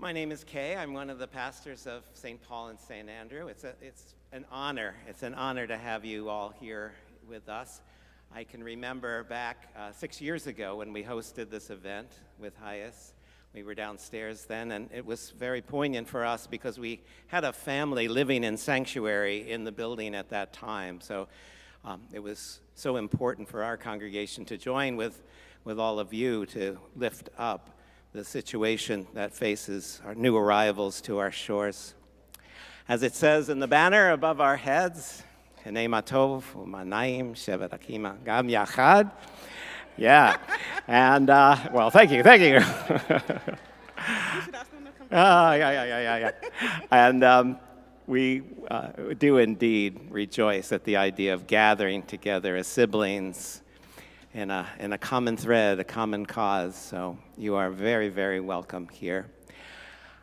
My name is Kay. I'm one of the pastors of St. Paul and St. Andrew. It's an honor. It's an honor to have you all here with us. I can remember back 6 years ago when we hosted this event with HIAS. We were downstairs then, and it was very poignant for us because we had a family living in sanctuary in the building at that time. So it was so important for our congregation to join with all of you to lift up the situation that faces our new arrivals to our shores. As it says in the banner above our heads, Hanei Matov U'Manaim Shevet Akima Gam Yachad. Yeah, and well, thank you. You should ask them to come. Yeah. And we do indeed rejoice at the idea of gathering together as siblings in a common thread, a common cause. So you are very, very welcome here.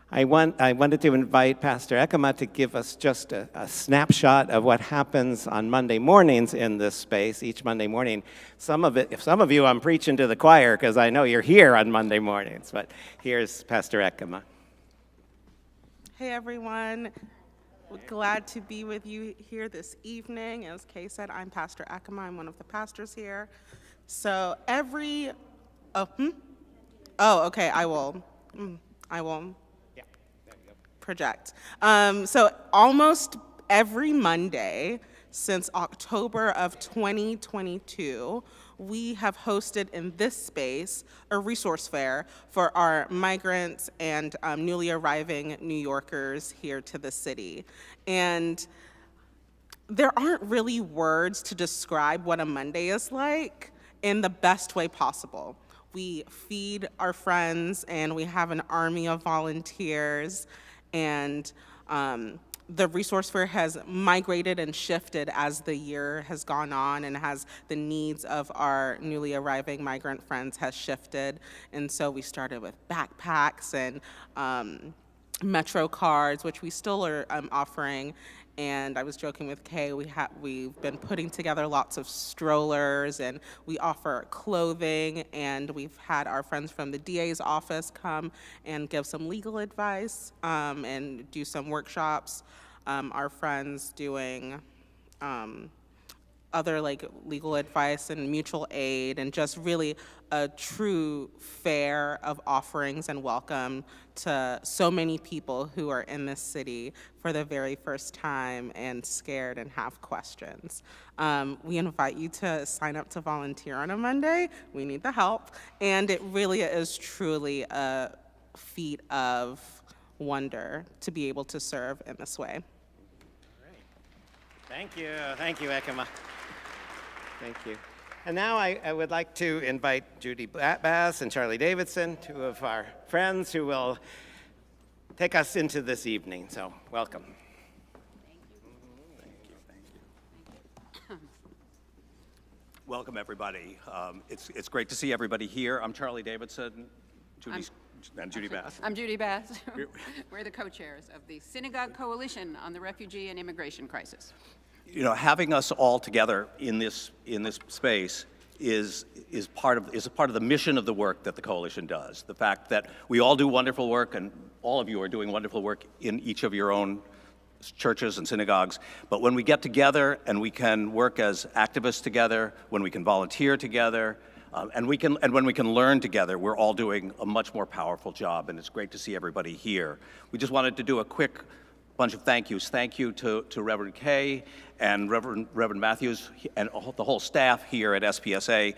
I wanted to invite Pastor Ekema to give us just a snapshot of what happens on Monday mornings in this space, each Monday morning. Some of you I'm preaching to the choir because I know you're here on Monday mornings, but here's Pastor Ekema. Hey everyone, we're glad to be with you here this evening. As Kay said, I'm Pastor Ekema. I'm one of the pastors here. So I will project. So almost every Monday since October of 2022, we have hosted in this space a resource fair for our migrants and newly arriving New Yorkers here to the city. And there aren't really words to describe what a Monday is like in the best way possible. We feed our friends and we have an army of volunteers, and the resource fair has migrated and shifted as the year has gone on and as the needs of our newly arriving migrant friends has shifted. And so we started with backpacks and Metro cards, which we still are offering. And I was joking with Kay, we've been putting together lots of strollers, and we offer clothing, and we've had our friends from the DA's office come and give some legal advice and do some workshops. Our friends doing other legal advice and mutual aid, and just really a true fair of offerings and welcome to so many people who are in this city for the very first time and scared and have questions. We invite you to sign up to volunteer on a Monday. We need the help. And it really is truly a feat of wonder to be able to serve in this way. Thank you, Ekema. Thank you. And now I would like to invite Judy Bass and Charlie Davidson, two of our friends who will take us into this evening. So welcome. Thank you. Welcome, everybody. It's great to see everybody here. I'm Charlie Davidson, Judy Bass. I'm Judy Bass. We're the co-chairs of the Synagogue Coalition on the Refugee and Immigration Crisis. You know, having us all together in this space is part of the mission of the work that the coalition does. The fact that we all do wonderful work, and all of you are doing wonderful work in each of your own churches and synagogues. But when we get together and we can work as activists together, when we can volunteer together, and when we can learn together, we're all doing a much more powerful job. And it's great to see everybody here. We just wanted to do a quick bunch of thank yous. Thank you to Reverend Kay and Reverend Matthews and the whole staff here at SPSA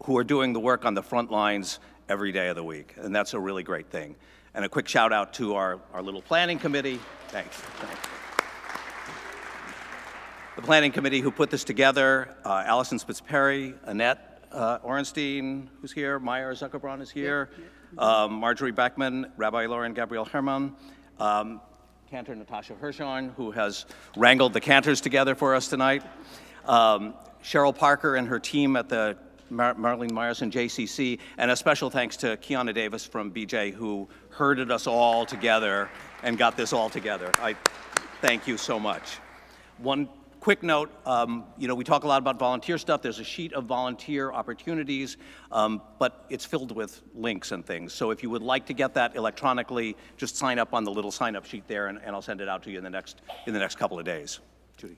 who are doing the work on the front lines every day of the week. And that's a really great thing. And a quick shout out to our little planning committee. Thanks. The planning committee who put this together, Allison Spitz-Perry, Annette Orenstein, who's here, Meyer Zuckerbrand is here, Marjorie Beckman, Rabbi Lauren Gabriel Herman, Cantor Natasha Hirschhorn, who has wrangled the cantors together for us tonight. Cheryl Parker and her team at the Marlene Myerson JCC, and a special thanks to Kiana Davis from BJ, who herded us all together and got this all together. I thank you so much. One quick note, we talk a lot about volunteer stuff. There's a sheet of volunteer opportunities, but it's filled with links and things. So if you would like to get that electronically, just sign up on the little sign-up sheet there, and I'll send it out to you in the next couple of days. Judy.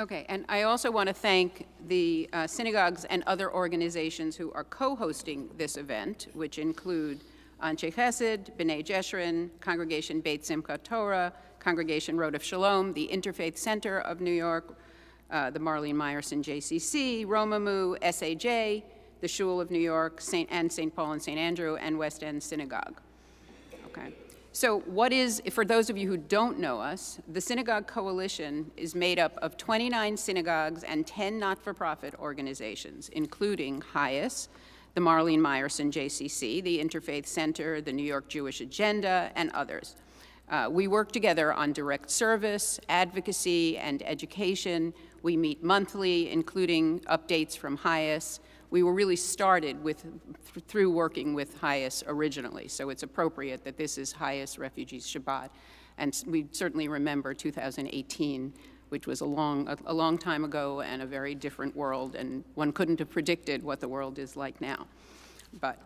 Okay, and I also want to thank the synagogues and other organizations who are co-hosting this event, which include Anshe Chesed, B'nai Jeshurun, Congregation Beit Simchat Torah, Congregation Road of Shalom, the Interfaith Center of New York, the Marlene Meyerson JCC, Romamu, SAJ, the Shul of New York, St. Paul and St. Andrew, and West End Synagogue. Okay. So for those of you who don't know us, the Synagogue Coalition is made up of 29 synagogues and 10 not-for-profit organizations, including HIAS, the Marlene Meyerson JCC, the Interfaith Center, the New York Jewish Agenda, and others. We work together on direct service, advocacy, and education. We meet monthly, including updates from HIAS. We were really started through working with HIAS originally, so it's appropriate that this is HIAS Refugee Shabbat. And we certainly remember 2018, which was a long time ago and a very different world, and one couldn't have predicted what the world is like now. But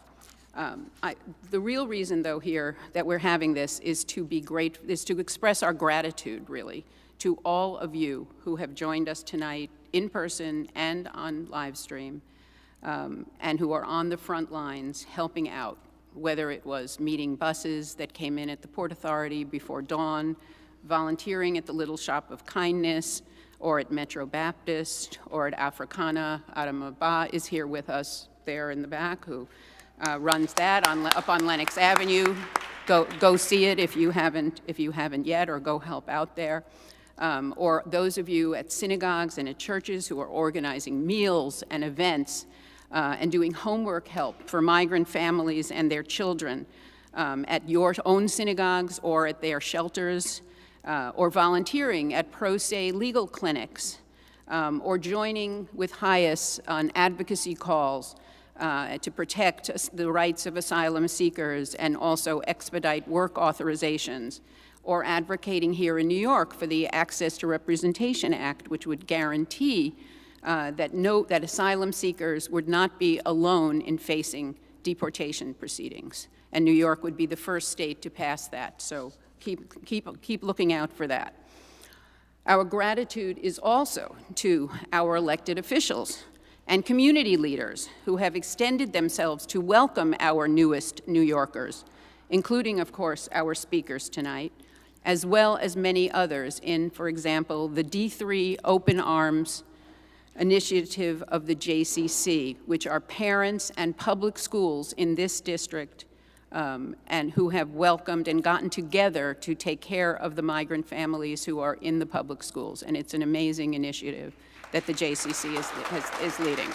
the real reason, though, here that we're having this is to express our gratitude, really, to all of you who have joined us tonight in person and on live stream, and who are on the front lines helping out, whether it was meeting buses that came in at the Port Authority before dawn, volunteering at the Little Shop of Kindness, or at Metro Baptist, or at Africana. Adam Abba is here with us there in the back, who runs that up on Lenox Avenue. Go see it if you haven't yet, or go help out there. Or those of you at synagogues and at churches who are organizing meals and events and doing homework help for migrant families and their children at your own synagogues or at their shelters, or volunteering at pro se legal clinics, or joining with HIAS on advocacy calls to protect the rights of asylum seekers and also expedite work authorizations, or advocating here in New York for the Access to Representation Act, which would guarantee that asylum seekers would not be alone in facing deportation proceedings. And New York would be the first state to pass that, so keep looking out for that. Our gratitude is also to our elected officials and community leaders who have extended themselves to welcome our newest New Yorkers, including, of course, our speakers tonight, as well as many others in, for example, the D3 Open Arms initiative of the JCC, which are parents and public schools in this district, and who have welcomed and gotten together to take care of the migrant families who are in the public schools. And it's an amazing initiative that the JCC is leading.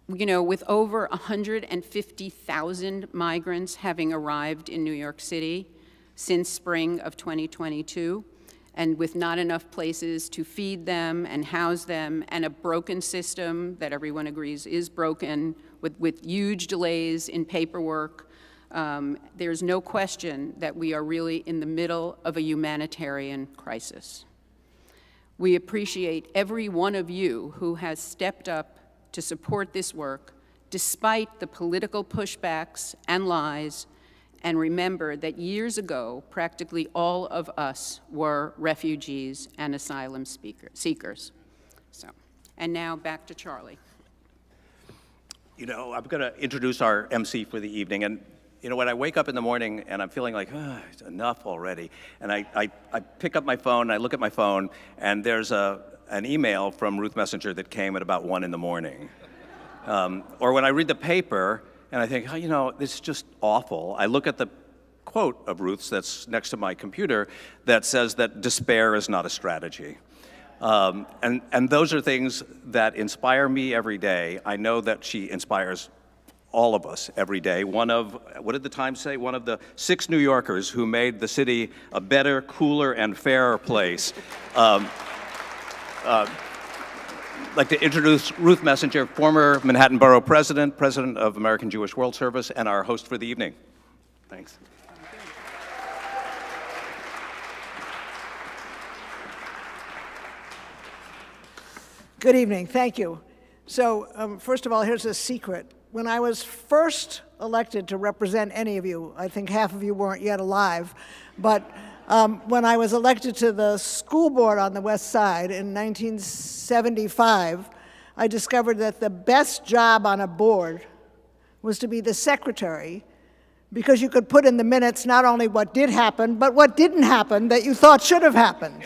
You know, with over 150,000 migrants having arrived in New York City since spring of 2022, and with not enough places to feed them and house them, and a broken system that everyone agrees is broken, with huge delays in paperwork, there's no question that we are really in the middle of a humanitarian crisis. We appreciate every one of you who has stepped up to support this work, despite the political pushbacks and lies, and remember that years ago, practically all of us were refugees and asylum seekers. So, and now back to Charlie. You know, I'm going to introduce our MC for the evening, and you know, when I wake up in the morning and I'm feeling like, it's enough already, and I pick up my phone, I look at my phone, and there's an email from Ruth Messinger that came at about 1 in the morning. Or when I read the paper, and I think, you know, this is just awful. I look at the quote of Ruth's that's next to my computer that says that despair is not a strategy. And those are things that inspire me every day. I know that she inspires all of us every day. One of, what did the Times say? One of the 6 New Yorkers who made the city a better, cooler, and fairer place. I'd like to introduce Ruth Messinger, former Manhattan Borough President, President of American Jewish World Service, and our host for the evening. Thanks. Good evening, thank you. So, first of all, here's a secret. When I was first elected to represent any of you, I think half of you weren't yet alive, but when I was elected to the school board on the West Side in 1975, I discovered that the best job on a board was to be the secretary, because you could put in the minutes not only what did happen, but what didn't happen that you thought should have happened.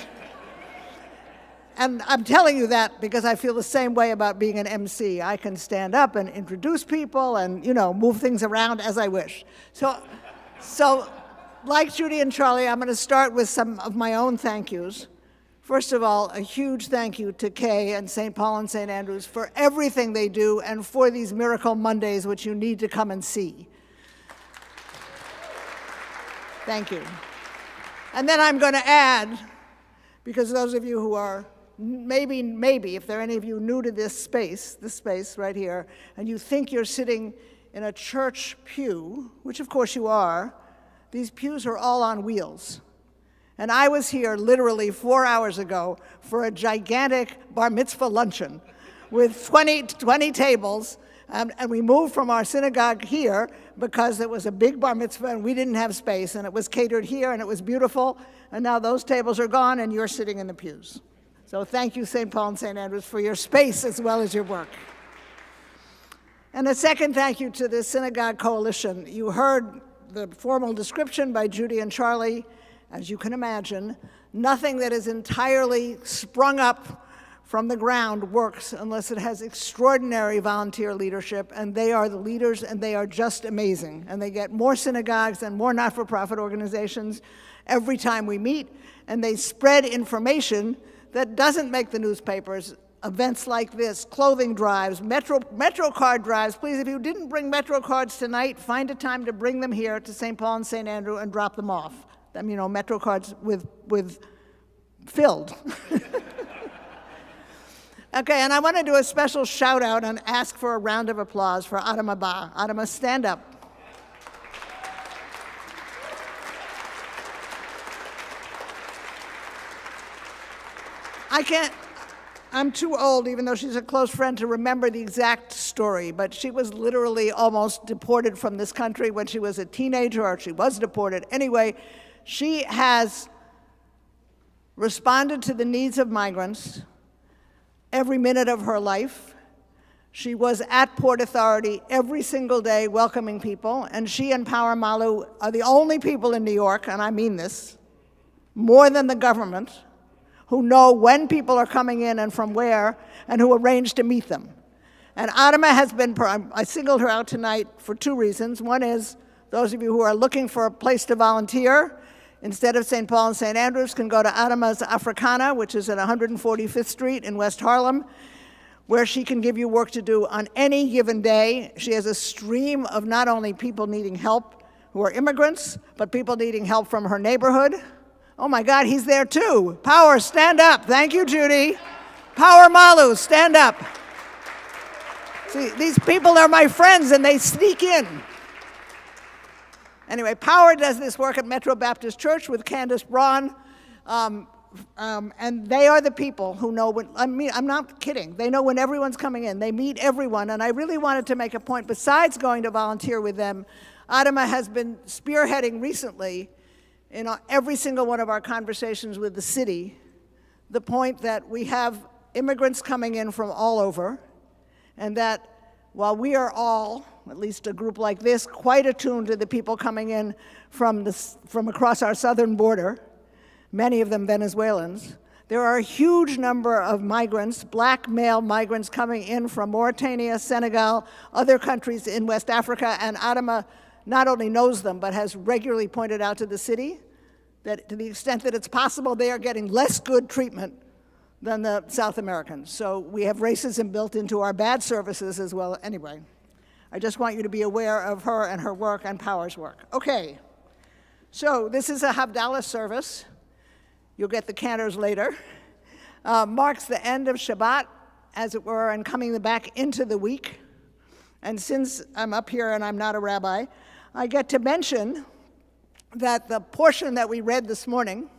And I'm telling you that because I feel the same way about being an MC. I can stand up and introduce people and, move things around as I wish. So like Judy and Charlie, I'm going to start with some of my own thank yous. First of all, a huge thank you to Kay and St. Paul and St. Andrews for everything they do and for these Miracle Mondays, which you need to come and see. Thank you. And then I'm going to add, because those of you who are maybe, if there are any of you new to this space right here, and you think you're sitting in a church pew, which of course you are, these pews are all on wheels. And I was here literally 4 hours ago for a gigantic bar mitzvah luncheon with 20 tables, and we moved from our synagogue here because it was a big bar mitzvah and we didn't have space, and it was catered here and it was beautiful, and now those tables are gone and you're sitting in the pews. So thank you, St. Paul and St. Andrews, for your space as well as your work. And a second thank you to the Synagogue Coalition. You heard the formal description by Judy and Charlie. As you can imagine, nothing that is entirely sprung up from the ground works unless it has extraordinary volunteer leadership, and they are the leaders, and they are just amazing. And they get more synagogues and more not-for-profit organizations every time we meet, and they spread information that doesn't make the newspapers. Events like this, clothing drives, Metro card drives. Please, if you didn't bring Metro cards tonight, find a time to bring them here to St. Paul and St. Andrew and drop them off. Metro cards with filled. Okay, and I want to do a special shout out and ask for a round of applause for Adama Ba. Adama, stand up. I'm too old, even though she's a close friend, to remember the exact story, but she was literally almost deported from this country when she was a teenager, or she was deported. Anyway, she has responded to the needs of migrants every minute of her life. She was at Port Authority every single day welcoming people, and she and Power Malu are the only people in New York, and I mean this, more than the government, who know when people are coming in and from where, and who arrange to meet them. And Adama has been, I singled her out tonight for two reasons. One is, those of you who are looking for a place to volunteer, instead of St. Paul and St. Andrews, can go to Adama's Africana, which is at 145th Street in West Harlem, where she can give you work to do on any given day. She has a stream of not only people needing help who are immigrants, but people needing help from her neighborhood. Oh my God, he's there too. Power, stand up. Thank you, Judy. Power Malu, stand up. See, these people are my friends and they sneak in. Anyway, Power does this work at Metro Baptist Church with Candace Braun, and they are the people who know when, I'm not kidding, they know when everyone's coming in. They meet everyone, and I really wanted to make a point, besides going to volunteer with them, Adama has been spearheading recently in every single one of our conversations with the city, the point that we have immigrants coming in from all over, and that while we are all, at least a group like this, quite attuned to the people coming in from across our southern border, many of them Venezuelans, there are a huge number of migrants, black male migrants coming in from Mauritania, Senegal, other countries in West Africa, and Adama not only knows them, but has regularly pointed out to the city that to the extent that it's possible, they are getting less good treatment than the South Americans. So we have racism built into our bad services as well. Anyway, I just want you to be aware of her and her work and Power's work. Okay, so this is a Havdalah service. You'll get the cantors later. Marks the end of Shabbat, as it were, and coming back into the week. And since I'm up here and I'm not a rabbi, I get to mention that the portion that we read this morning,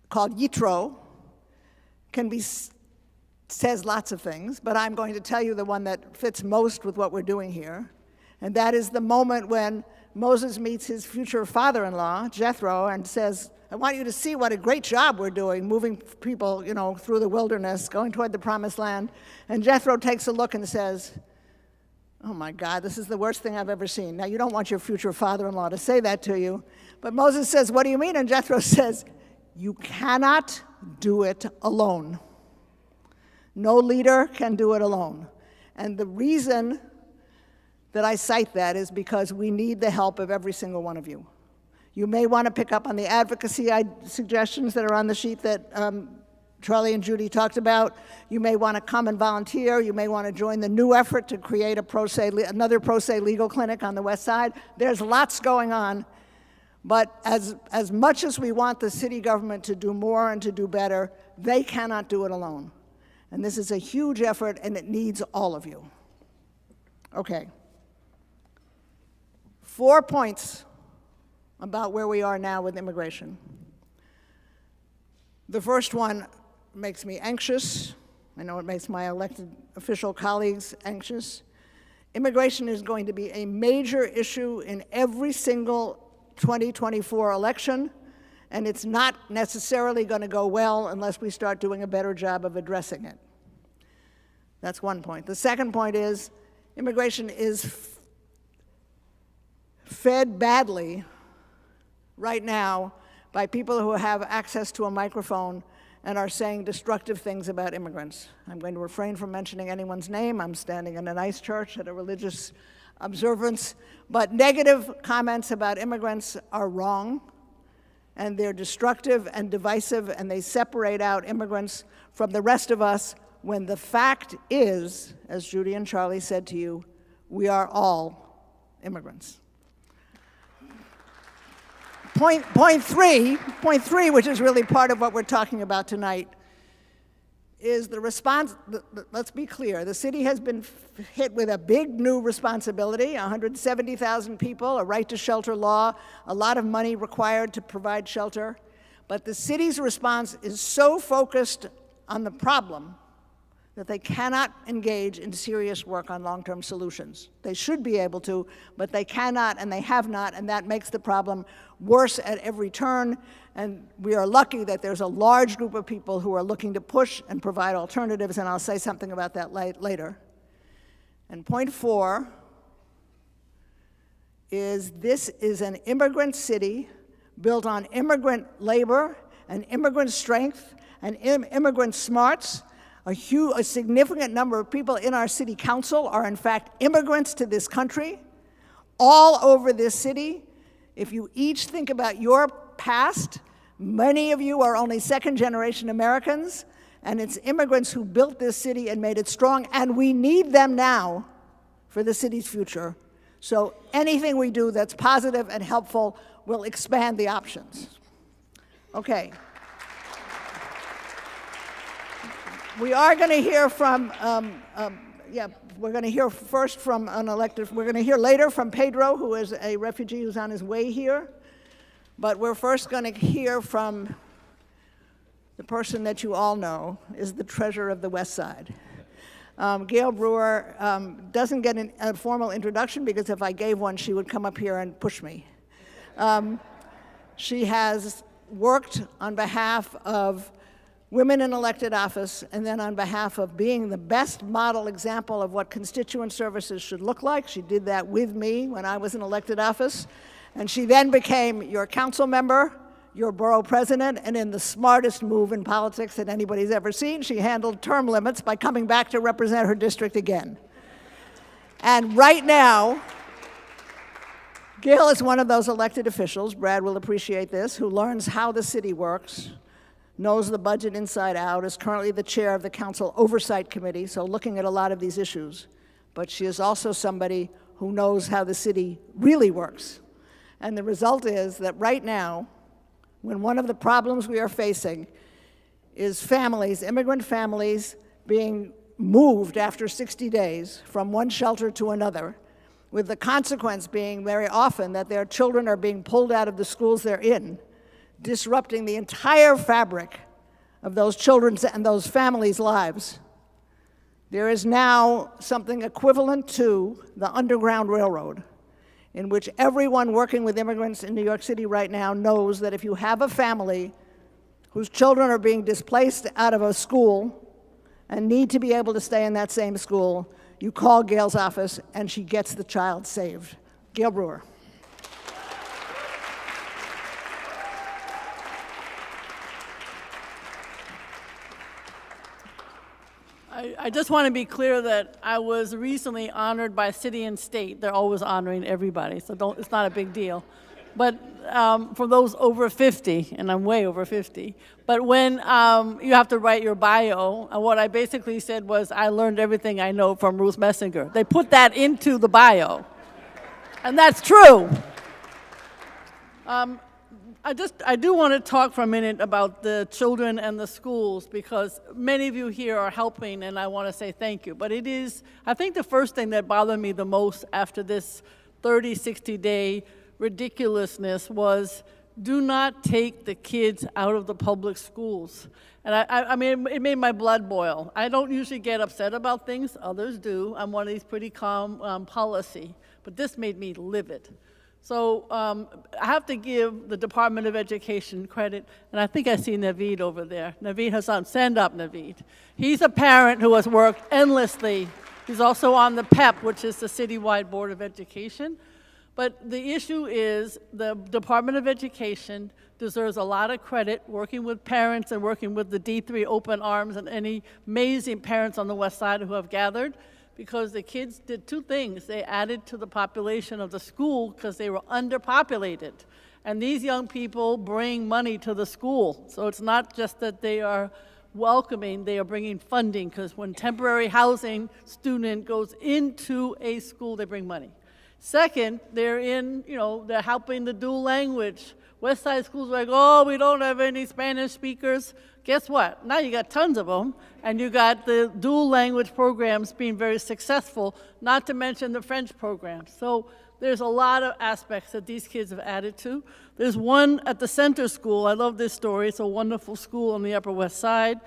called Yitro, can be says lots of things, but I'm going to tell you the one that fits most with what we're doing here. And that is the moment when Moses meets his future father-in-law, Jethro, and says, I want you to see what a great job we're doing, moving people, through the wilderness, going toward the promised land. And Jethro takes a look and says, oh my God, this is the worst thing I've ever seen. Now, you don't want your future father-in-law to say that to you, but Moses says, what do you mean? And Jethro says, you cannot do it alone. No leader can do it alone. And the reason that I cite that is because we need the help of every single one of you. You may want to pick up on the advocacy suggestions that are on the sheet that Charlie and Judy talked about. You may want to come and volunteer. You may want to join the new effort to create another pro se legal clinic on the west side. There's lots going on. But as much as we want the city government to do more and to do better, they cannot do it alone. And this is a huge effort, and it needs all of you. Okay. 4 points about where we are now with immigration. The first one makes me anxious. I know it makes my elected official colleagues anxious. Immigration is going to be a major issue in every single 2024 election, and it's not necessarily going to go well unless we start doing a better job of addressing it. That's one point. The second point is immigration is fed badly right now by people who have access to a microphone and are saying destructive things about immigrants. I'm going to refrain from mentioning anyone's name. I'm standing in a nice church at a religious observance, but negative comments about immigrants are wrong, and they're destructive and divisive, and they separate out immigrants from the rest of us, when the fact is, as Judy and Charlie said to you, we are all immigrants. Point three, which is really part of what we're talking about tonight, is the response. Let's be clear. The city has been hit with a big new responsibility, 170,000 people, a right to shelter law, a lot of money required to provide shelter. But the city's response is so focused on the problem that they cannot engage in serious work on long-term solutions. They should be able to, but they cannot and they have not, and that makes the problem worse at every turn. And we are lucky that there's a large group of people who are looking to push and provide alternatives, and I'll say something about that later. And point 4 is this is an immigrant city built on immigrant labor and immigrant strength and immigrant smarts. A significant number of people in our city council are in fact immigrants to this country, all over this city. If you each think about your past, many of you are only second-generation Americans, and it's immigrants who built this city and made it strong, and we need them now for the city's future. So anything we do that's positive and helpful will expand the options. Okay. We are going to hear from, we're going to hear first from an elected, we're going to hear later from Pedro, who is a refugee who's on his way here. But we're first going to hear from the person that you all know is the treasurer of the West Side. Gail Brewer doesn't get a formal introduction because if I gave one, she would come up here and push me. She has worked on behalf of women in elected office, and then on behalf of being the best model example of what constituent services should look like. She did that with me when I was in elected office. And she then became your council member, your borough president, and in the smartest move in politics that anybody's ever seen, she handled term limits by coming back to represent her district again. And right now, Gail is one of those elected officials, Brad will appreciate this, who learns how the city works, knows the budget inside out, is currently the chair of the Council Oversight Committee, so looking at a lot of these issues. But she is also somebody who knows how the city really works. And the result is that right now, when one of the problems we are facing is families, immigrant families, being moved after 60 days from one shelter to another, with the consequence being very often that their children are being pulled out of the schools they're in, disrupting the entire fabric of those children's and those families' lives. There is now something equivalent to the Underground Railroad, in which everyone working with immigrants in New York City right now knows that if you have a family whose children are being displaced out of a school and need to be able to stay in that same school, you call Gail's office and she gets the child saved. Gail Brewer. I just want to be clear that I was recently honored by City and State. They're always honoring everybody, so it's not a big deal. But for those over 50, and I'm way over 50, but when you have to write your bio, what I basically said was, I learned everything I know from Ruth Messinger. They put that into the bio, and that's true. I do want to talk for a minute about the children and the schools, because many of you here are helping, and I want to say thank you. But I think the first thing that bothered me the most after this 30, 60-day ridiculousness was, do not take the kids out of the public schools. And I mean, it made my blood boil. I don't usually get upset about things, others do. I'm one of these pretty calm policy, but this made me livid. So I have to give the Department of Education credit, and I think I see Naveed over there. Naveed Hassan, stand up, Naveed. He's a parent who has worked endlessly. He's also on the PEP, which is the Citywide Board of Education. But the issue is the Department of Education deserves a lot of credit working with parents and working with the D3 Open Arms and any amazing parents on the West Side who have gathered, because the kids did two things. They added to the population of the school because they were underpopulated. And these young people bring money to the school. So it's not just that they are welcoming, they are bringing funding, because when temporary housing student goes into a school, they bring money. Second, they're helping the dual language. West Side schools are like, oh, we don't have any Spanish speakers. Guess what? Now you got tons of them, and you got the dual language programs being very successful, not to mention the French programs. So there's a lot of aspects that these kids have added to. There's one at the Center School. I love this story. It's a wonderful school on the Upper West Side.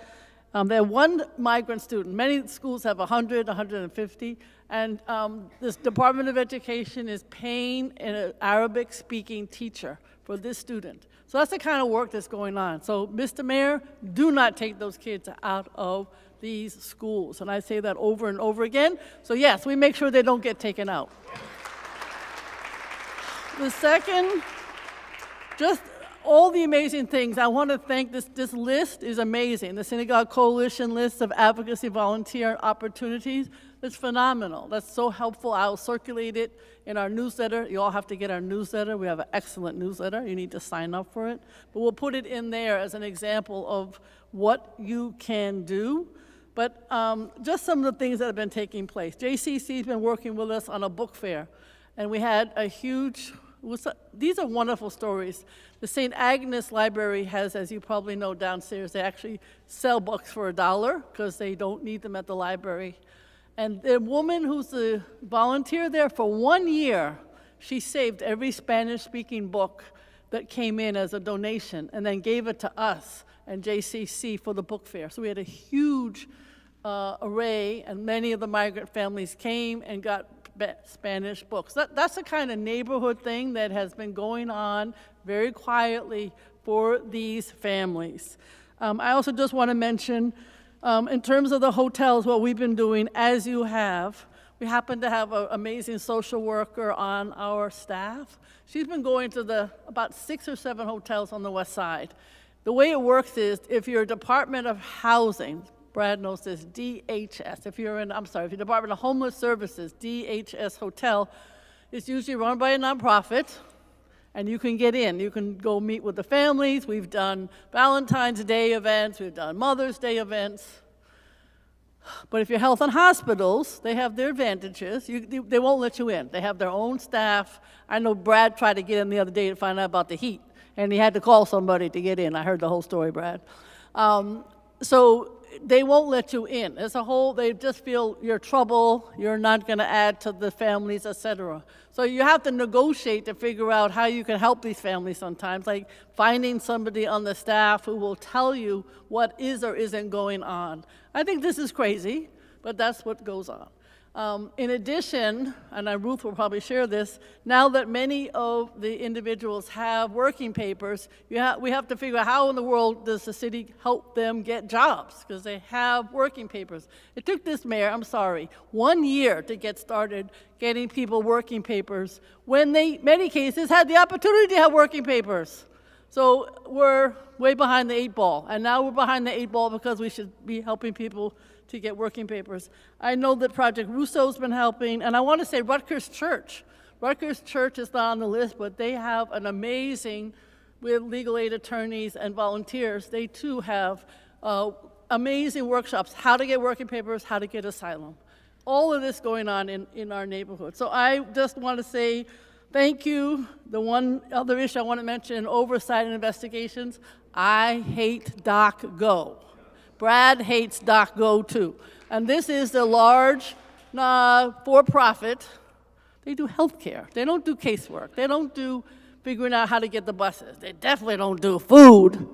They have one migrant student. Many schools have 100, 150. And this Department of Education is paying an Arabic-speaking teacher for this student. So that's the kind of work that's going on. So, Mr. Mayor, do not take those kids out of these schools. And I say that over and over again. So yes, we make sure they don't get taken out. The second, just all the amazing things. I want to thank this list is amazing. The Synagogue Coalition list of advocacy volunteer opportunities is phenomenal. That's so helpful. I'll circulate it in our newsletter. You all have to get our newsletter. We have an excellent newsletter. You need to sign up for it. But we'll put it in there as an example of what you can do. But just some of the things that have been taking place. JCC's been working with us on a book fair, and we had a huge, these are wonderful stories. The St. Agnes Library has, as you probably know downstairs, they actually sell books for $1 because they don't need them at the library. And the woman who's a volunteer there for 1 year, she saved every Spanish-speaking book that came in as a donation and then gave it to us and JCC for the book fair. So we had a huge array, and many of the migrant families came and got Spanish books. That's the kind of neighborhood thing that has been going on very quietly for these families. I also just want to mention, in terms of the hotels, what we've been doing, as you have, we happen to have an amazing social worker on our staff. She's been going to about 6 or 7 hotels on the West Side. The way it works is, if you're a Department of Housing, Brad knows this, DHS. If you're Department of Homeless Services, DHS hotel, it's usually run by a nonprofit, and you can get in. You can go meet with the families. We've done Valentine's Day events. We've done Mother's Day events. But if you're health and hospitals, they have their advantages. They won't let you in. They have their own staff. I know Brad tried to get in the other day to find out about the heat, and he had to call somebody to get in. I heard the whole story, Brad. So they won't let you in. As a whole, they just feel you're trouble, you're not going to add to the families, etc. So you have to negotiate to figure out how you can help these families sometimes, like finding somebody on the staff who will tell you what is or isn't going on. I think this is crazy, but that's what goes on. In addition, and Ruth will probably share this, now that many of the individuals have working papers, we have to figure out how in the world does the city help them get jobs, because they have working papers. It took this mayor, 1 year to get started getting people working papers when they, many cases, had the opportunity to have working papers. So we're way behind the 8 ball, and now we're behind the 8 ball because we should be helping people to get working papers. I know that Project Russo's been helping, and I want to say Rutgers Church. Rutgers Church is not on the list, but they have an amazing, with legal aid attorneys and volunteers, they too have amazing workshops, how to get working papers, how to get asylum. All of this going on in our neighborhood. So I just want to say thank you. The one other issue I want to mention, oversight and investigations. I hate DocGo. Brad hates DocGo too. And this is the large for-profit. They do healthcare. They don't do casework. They don't do figuring out how to get the buses. They definitely don't do food.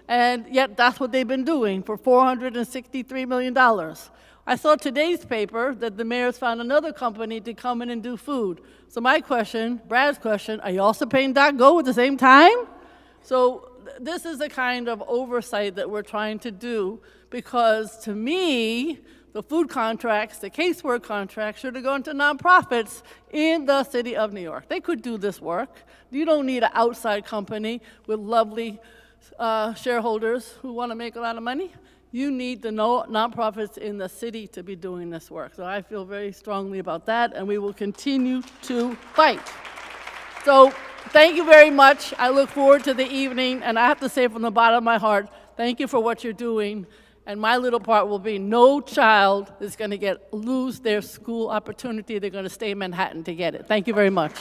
And yet that's what they've been doing for $463 million. I saw today's paper that the mayor's found another company to come in and do food. So my question, Brad's question, are you also paying DocGo at the same time? So this is the kind of oversight that we're trying to do, because to me, the food contracts, the casework contracts should have gone to nonprofits in the city of New York. They could do this work. You don't need an outside company with lovely shareholders who want to make a lot of money. You need the nonprofits in the city to be doing this work. So I feel very strongly about that, and we will continue to fight. So thank you very much. I look forward to the evening, and I have to say from the bottom of my heart, thank you for what you're doing. And my little part will be no child is going to lose their school opportunity. They're going to stay in Manhattan to get it. Thank you very much.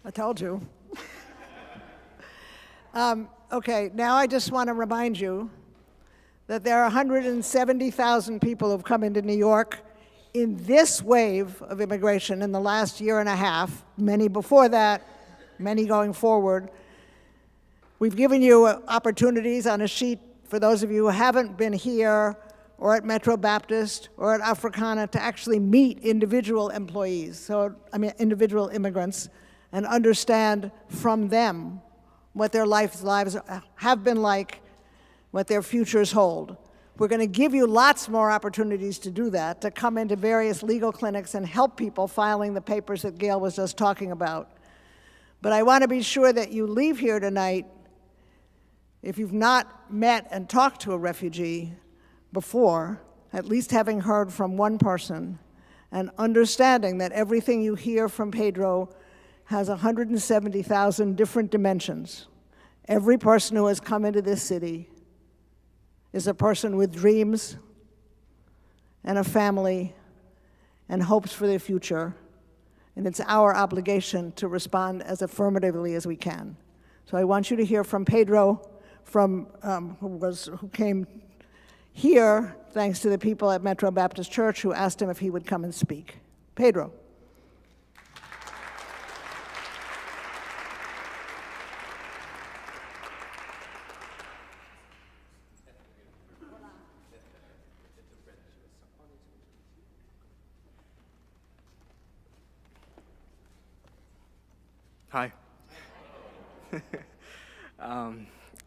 I told you. Okay, now I just want to remind you that there are 170,000 people who've come into New York in this wave of immigration in the last year and a half, many before that, many going forward. We've given you opportunities on a sheet for those of you who haven't been here or at Metro Baptist or at Africana to actually meet individual employees, individual immigrants, and understand from them what their lives have been like, what their futures hold. We're going to give you lots more opportunities to do that, to come into various legal clinics and help people filing the papers that Gail was just talking about. But I want to be sure that you leave here tonight, if you've not met and talked to a refugee before, at least having heard from one person and understanding that everything you hear from Pedro has 170,000 different dimensions. Every person who has come into this city is a person with dreams and a family and hopes for their future, and it's our obligation to respond as affirmatively as we can. So I want you to hear from Pedro, who came here thanks to the people at Metro Baptist Church who asked him if he would come and speak. Pedro. Hi.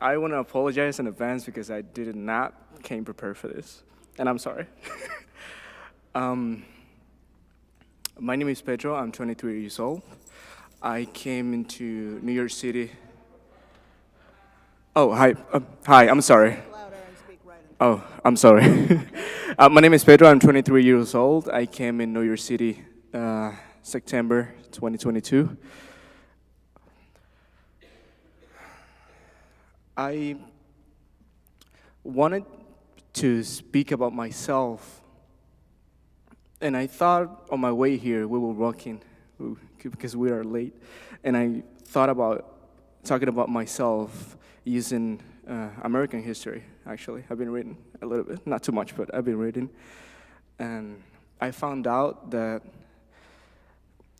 I want to apologize in advance because I did not came prepared for this, and I'm sorry. My name is Pedro. I'm 23 years old. I came into New York City. Oh, hi. Hi, I'm sorry. Oh, I'm sorry. My name is Pedro. I'm 23 years old. I came in New York City September 2022. I wanted to speak about myself, and I thought on my way here, we were walking because we are late, and I thought about talking about myself using American history, actually. I've been reading a little bit, not too much, but I've been reading, and I found out that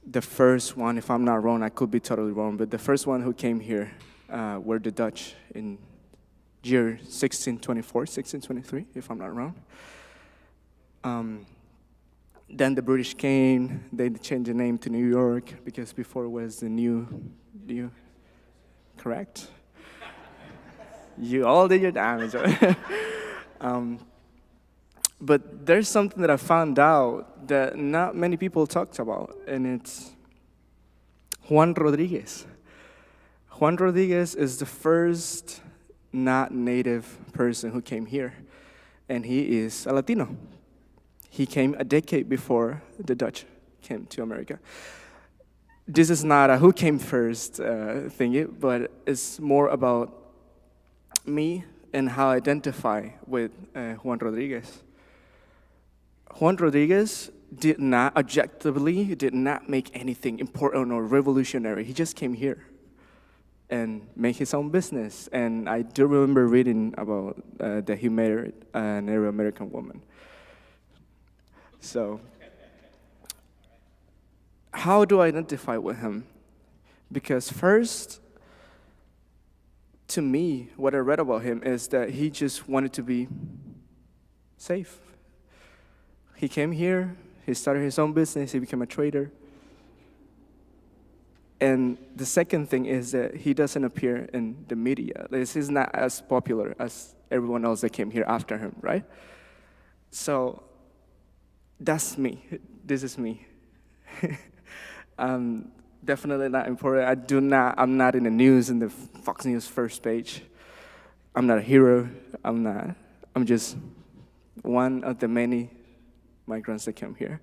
the first one, if I'm not wrong, I could be totally wrong, but the first one who came here were the Dutch in year 1624, 1623, if I'm not wrong. Then the British came, they changed the name to New York because before it was the new, correct? You all did your damage. But there's something that I found out that not many people talked about, and it's Juan Rodriguez. Juan Rodriguez is the first not native person who came here, and he is a Latino. He came a decade before the Dutch came to America. This is not a who came first thingy, but it's more about me and how I identify with Juan Rodriguez. Juan Rodriguez did not make anything important or revolutionary. He just came here and made his own business. And I do remember reading about that he married an Native American woman. So, how do I identify with him? Because first, to me, what I read about him is that he just wanted to be safe. He came here, he started his own business, he became a trader. And the second thing is that he doesn't appear in the media. He's not as popular as everyone else that came here after him, right? So that's me. This is me. Definitely not important. I'm not in the news, in the Fox News first page. I'm not a hero. I'm just one of the many migrants that came here.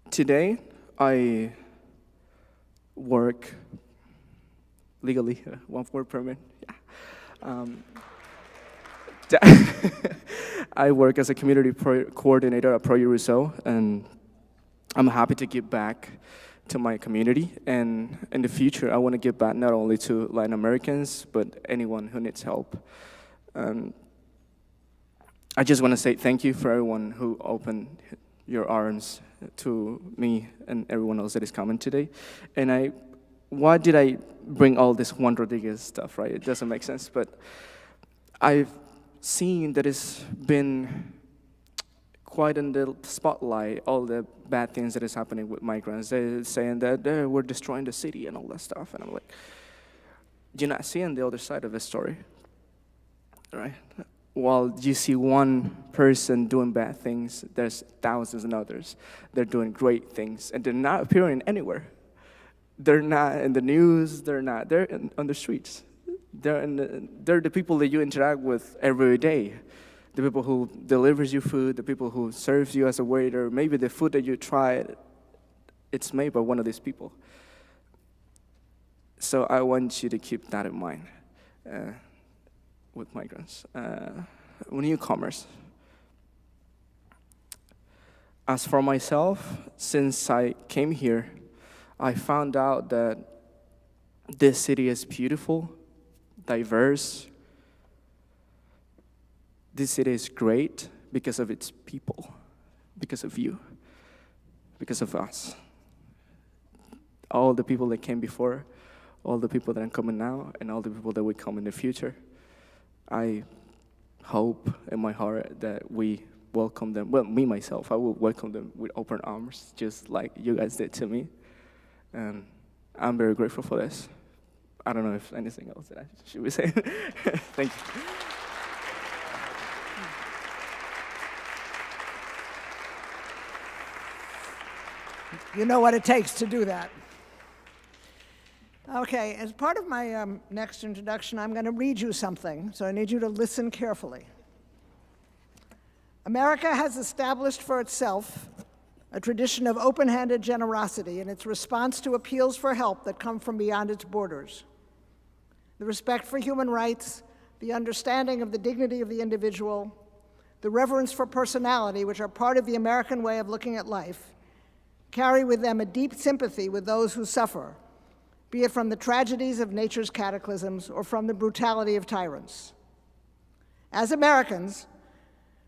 Today, I work legally, one work permit. Yeah. I work as a community coordinator at Project Rousseau, and I'm happy to give back to my community. And in the future, I want to give back not only to Latin Americans, but anyone who needs help. I just want to say thank you for everyone who opened your arms to me and everyone else that is coming today. And why did I bring all this Juan Rodriguez stuff, right? It doesn't make sense, but I've seen that it's been quite in the spotlight, all the bad things that is happening with migrants. They're saying that we're destroying the city and all that stuff. And I'm like, you're not seeing the other side of the story, right? While you see one person doing bad things, there's thousands of others. They're doing great things, and they're not appearing anywhere. They're not in the news. They're on the streets. They're the people that you interact with every day. The people who delivers you food, the people who serves you as a waiter. Maybe the food that you tried, it's made by one of these people. So I want you to keep that in mind. With migrants, newcomers. As for myself, since I came here, I found out that this city is beautiful, diverse. This city is great because of its people, because of you, because of us. All the people that came before, all the people that are coming now, and all the people that will come in the future. I hope in my heart that we welcome them. Well, me, myself, I will welcome them with open arms, just like you guys did to me. And I'm very grateful for this. I don't know if anything else that I should be saying. Thank you. You know what it takes to do that. Okay, as part of my next introduction, I'm going to read you something, so I need you to listen carefully. America has established for itself a tradition of open-handed generosity in its response to appeals for help that come from beyond its borders. The respect for human rights, the understanding of the dignity of the individual, the reverence for personality, which are part of the American way of looking at life, carry with them a deep sympathy with those who suffer, be it from the tragedies of nature's cataclysms or from the brutality of tyrants. As Americans,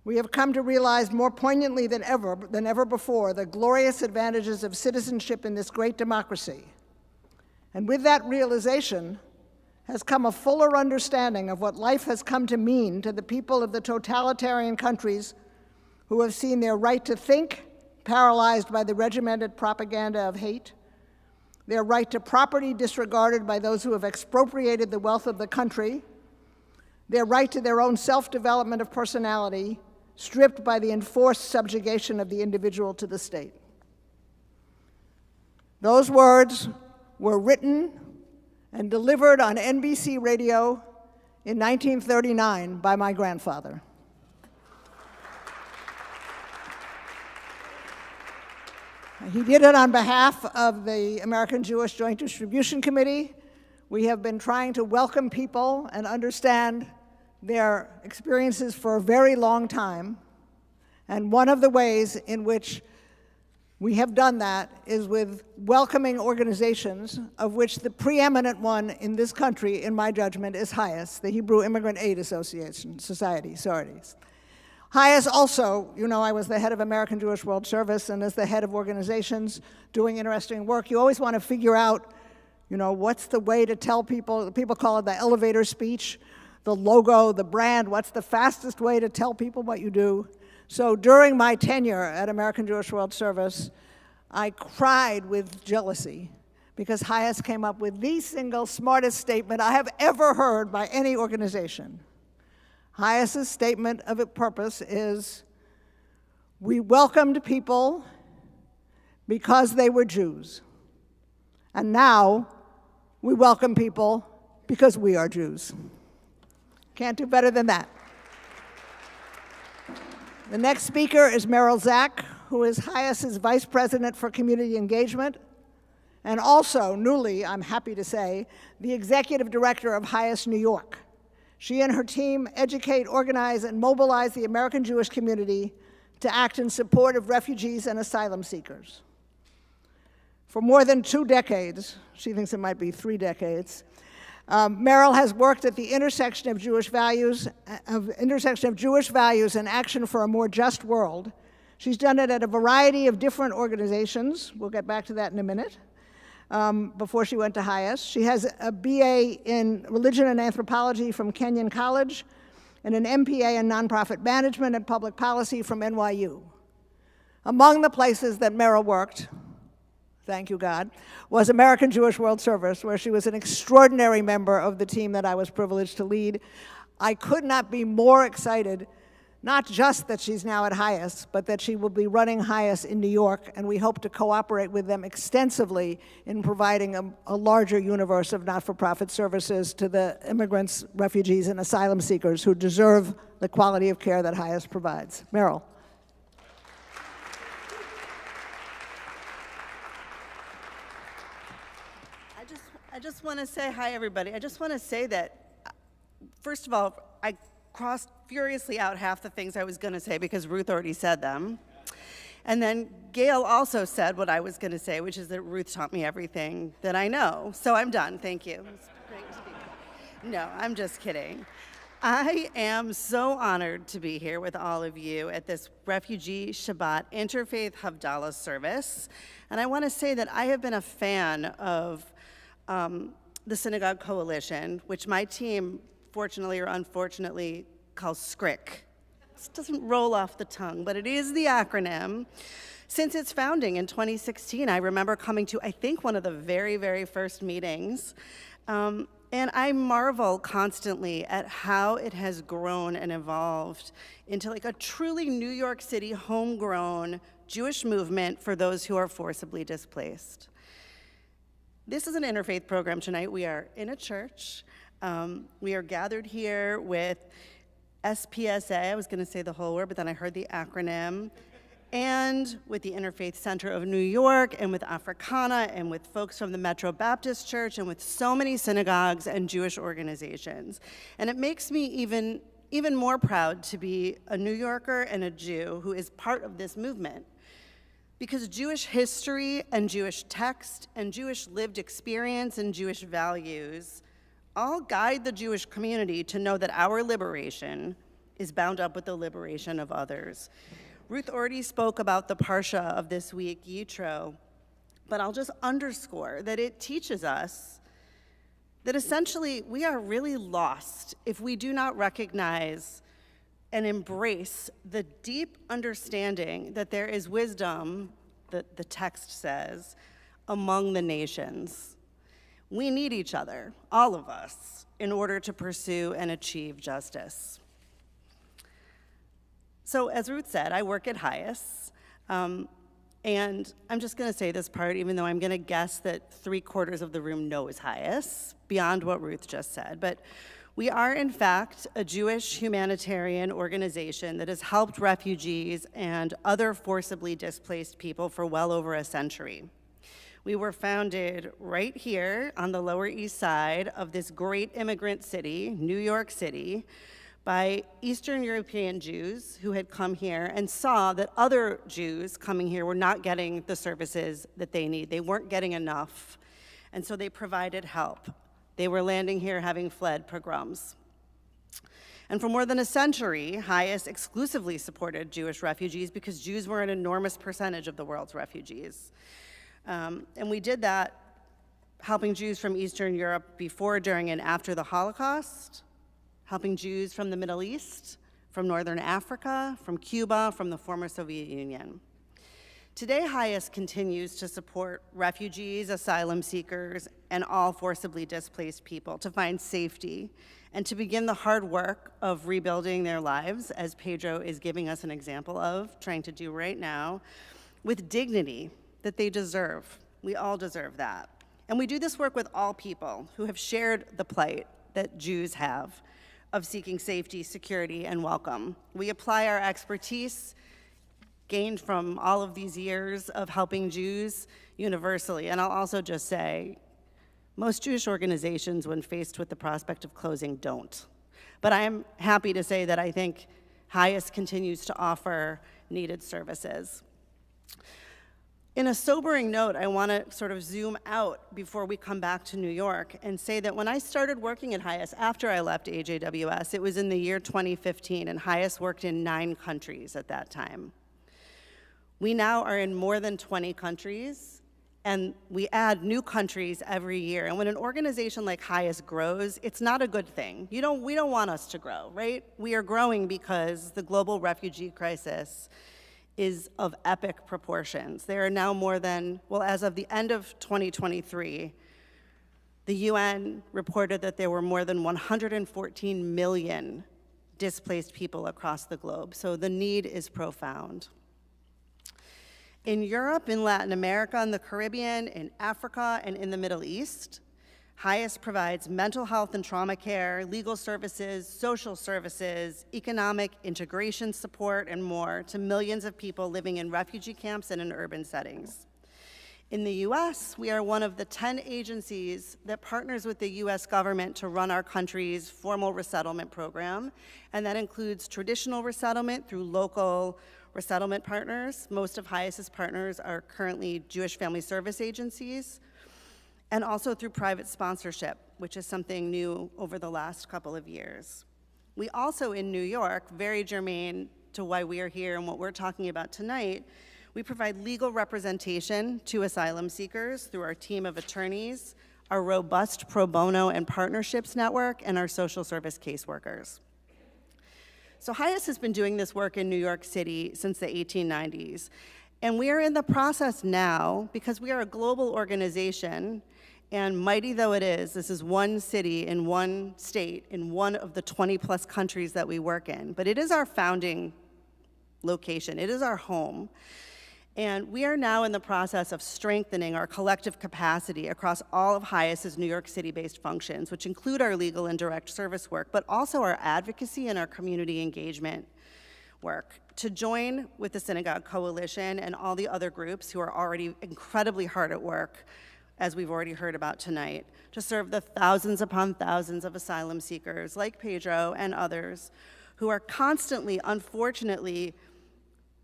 we have come to realize more poignantly than ever before the glorious advantages of citizenship in this great democracy. And with that realization has come a fuller understanding of what life has come to mean to the people of the totalitarian countries who have seen their right to think paralyzed by the regimented propaganda of hate, their right to property disregarded by those who have expropriated the wealth of the country, their right to their own self-development of personality stripped by the enforced subjugation of the individual to the state. Those words were written and delivered on NBC radio in 1939 by my grandfather. He did it on behalf of the American Jewish Joint Distribution Committee. We have been trying to welcome people and understand their experiences for a very long time. And one of the ways in which we have done that is with welcoming organizations, of which the preeminent one in this country, in my judgment, is HIAS, the Hebrew Immigrant Aid Society. HIAS also, you know, I was the head of American Jewish World Service, and as the head of organizations doing interesting work, you always want to figure out, you know, what's the way to tell people call it the elevator speech, the logo, the brand, what's the fastest way to tell people what you do. So during my tenure at American Jewish World Service, I cried with jealousy because HIAS came up with the single smartest statement I have ever heard by any organization. HIAS's statement of its purpose is, we welcomed people because they were Jews. And now we welcome people because we are Jews. Can't do better than that. The next speaker is Merrill Zack, who is HIAS's Vice President for Community Engagement, and also, newly, I'm happy to say, the Executive Director of HIAS New York. She and her team educate, organize, and mobilize the American Jewish community to act in support of refugees and asylum seekers. For more than 2 decades, she thinks it might be 3 decades, Merrill has worked at the intersection of Jewish values and action for a more just world. She's done it at a variety of different organizations. We'll get back to that in a minute. Before she went to HIAS. She has a BA in Religion and Anthropology from Kenyon College and an MPA in Nonprofit Management and Public Policy from NYU. Among the places that Merrill worked, thank you God, was American Jewish World Service, where she was an extraordinary member of the team that I was privileged to lead. I could not be more excited, not just that she's now at HIAS, but that she will be running HIAS in New York, and we hope to cooperate with them extensively in providing a larger universe of not-for-profit services to the immigrants, refugees, and asylum seekers who deserve the quality of care that HIAS provides. Merrill. I just want to say hi, everybody. I just want to say that, first of all, I crossed furiously out half the things I was going to say because Ruth already said them. And then Gail also said what I was going to say, which is that Ruth taught me everything that I know. So I'm done. Thank you. It's great to be here. No, I'm just kidding. I am so honored to be here with all of you at this Refugee Shabbat Interfaith Havdalah service. And I want to say that I have been a fan of the Synagogue Coalition, which my team, fortunately or unfortunately, calls SCRIC. This doesn't roll off the tongue, but it is the acronym. Since its founding in 2016, I remember coming to, I think, one of the very, very first meetings. And I marvel constantly at how it has grown and evolved into like a truly New York City homegrown Jewish movement for those who are forcibly displaced. This is an interfaith program tonight. We are in a church. We are gathered here with SPSA, I was going to say the whole word, but then I heard the acronym, and with the Interfaith Center of New York, and with Africana, and with folks from the Metro Baptist Church, and with so many synagogues and Jewish organizations. And it makes me even more proud to be a New Yorker and a Jew who is part of this movement. Because Jewish history and Jewish text and Jewish lived experience and Jewish values all guide the Jewish community to know that our liberation is bound up with the liberation of others. Ruth already spoke about the Parsha of this week, Yitro, but I'll just underscore that it teaches us that essentially we are really lost if we do not recognize and embrace the deep understanding that there is wisdom, that the text says, among the nations. We need each other, all of us, in order to pursue and achieve justice. So as Ruth said, I work at HIAS, and I'm just gonna say this part, even though I'm gonna guess that 3/4 of the room knows HIAS, beyond what Ruth just said. But we are, in fact, a Jewish humanitarian organization that has helped refugees and other forcibly displaced people for well over a century. We were founded right here on the Lower East Side of this great immigrant city, New York City, by Eastern European Jews who had come here and saw that other Jews coming here were not getting the services that they need. They weren't getting enough, and so they provided help. They were landing here having fled pogroms. And for more than a century, HIAS exclusively supported Jewish refugees because Jews were an enormous percentage of the world's refugees. And we did that helping Jews from Eastern Europe before, during, and after the Holocaust, helping Jews from the Middle East, from Northern Africa, from Cuba, from the former Soviet Union. Today, HIAS continues to support refugees, asylum seekers, and all forcibly displaced people to find safety and to begin the hard work of rebuilding their lives, as Pedro is giving us an example of, trying to do right now, with dignity that they deserve. We all deserve that. And we do this work with all people who have shared the plight that Jews have of seeking safety, security, and welcome. We apply our expertise gained from all of these years of helping Jews universally. And I'll also just say, most Jewish organizations, when faced with the prospect of closing, don't. But I am happy to say that I think HIAS continues to offer needed services. In a sobering note, I want to sort of zoom out before we come back to New York and say that when I started working at HIAS after I left AJWS, it was in the year 2015, and HIAS worked in 9 countries at that time. We now are in more than 20 countries, and we add new countries every year. And when an organization like HIAS grows, it's not a good thing. We don't want us to grow, right? We are growing because the global refugee crisis is of epic proportions. There are now more than, well, as of the end of 2023, the UN reported that there were more than 114 million displaced people across the globe. So the need is profound. In Europe, in Latin America, in the Caribbean, in Africa, and in the Middle East, HIAS provides mental health and trauma care, legal services, social services, economic integration support, and more to millions of people living in refugee camps and in urban settings. In the US, we are one of the 10 agencies that partners with the US government to run our country's formal resettlement program, and that includes traditional resettlement through local resettlement partners. Most of HIAS's partners are currently Jewish family service agencies, and also through private sponsorship, which is something new over the last couple of years. We also, in New York, very germane to why we are here and what we're talking about tonight, we provide legal representation to asylum seekers through our team of attorneys, our robust pro bono and partnerships network, and our social service caseworkers. So HIAS has been doing this work in New York City since the 1890s. And we are in the process now, because we are a global organization, and mighty though it is, this is one city in one state in one of the 20+ countries that we work in. But it is our founding location. It is our home. And we are now in the process of strengthening our collective capacity across all of HIAS's New York City-based functions, which include our legal and direct service work, but also our advocacy and our community engagement work, to join with the Synagogue Coalition and all the other groups who are already incredibly hard at work, as we've already heard about tonight, to serve the thousands upon thousands of asylum seekers like Pedro and others who are constantly, unfortunately,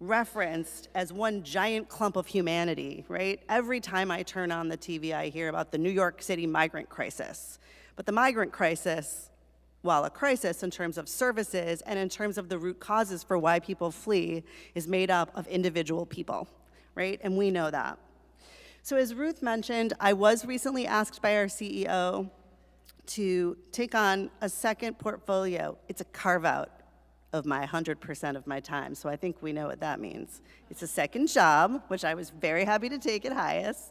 referenced as one giant clump of humanity, right? Every time I turn on the TV, I hear about the New York City migrant crisis. But the migrant crisis, while a crisis in terms of services and in terms of the root causes for why people flee, is made up of individual people, right? And we know that. So as Ruth mentioned, I was recently asked by our CEO to take on a second portfolio. It's a carve-out of my 100% of my time, so I think we know what that means. It's a second job, which I was very happy to take at HIAS,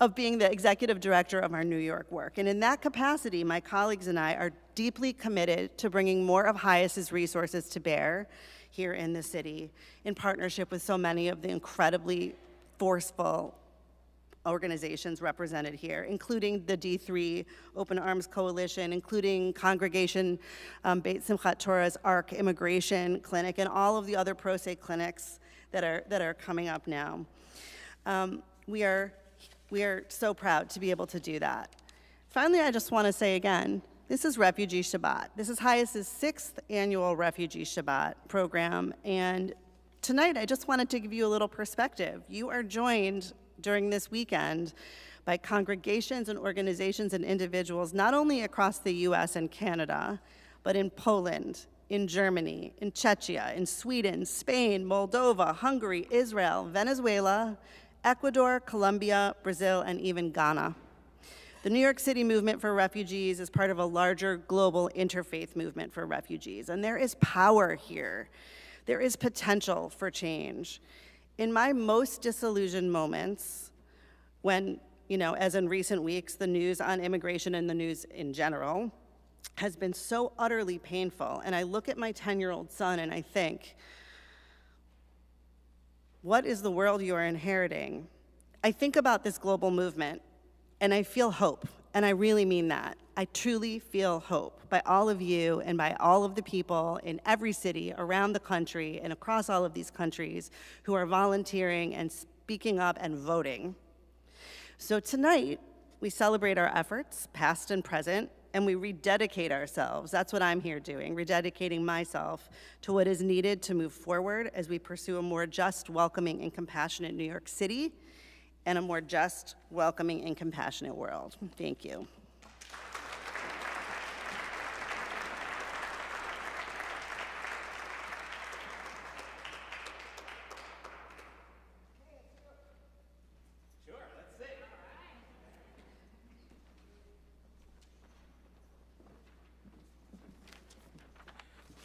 of being the executive director of our New York work. And in that capacity, my colleagues and I are deeply committed to bringing more of HIAS's resources to bear here in the city, in partnership with so many of the incredibly forceful organizations represented here, including the D3 Open Arms Coalition, including Congregation Beit Simchat Torah's ARC Immigration Clinic, and all of the other pro se clinics that are coming up now. We are so proud to be able to do that. Finally, I just want to say again, this is Refugee Shabbat. This is HIAS's 6th annual Refugee Shabbat program, and tonight I just wanted to give you a little perspective. You are joined during this weekend by congregations and organizations and individuals not only across the US and Canada, but in Poland, in Germany, in Czechia, in Sweden, Spain, Moldova, Hungary, Israel, Venezuela, Ecuador, Colombia, Brazil, and even Ghana. The New York City movement for refugees is part of a larger global interfaith movement for refugees, and there is power here. There is potential for change. In my most disillusioned moments, when, as in recent weeks, the news on immigration and the news in general has been so utterly painful, and I look at my 10-year-old son and I think, what is the world you are inheriting? I think about this global movement and I feel hope, and I really mean that. I truly feel hope by all of you and by all of the people in every city around the country and across all of these countries who are volunteering and speaking up and voting. So tonight, we celebrate our efforts, past and present, and we rededicate ourselves. That's what I'm here doing, rededicating myself to what is needed to move forward as we pursue a more just, welcoming, and compassionate New York City and a more just, welcoming, and compassionate world. Thank you.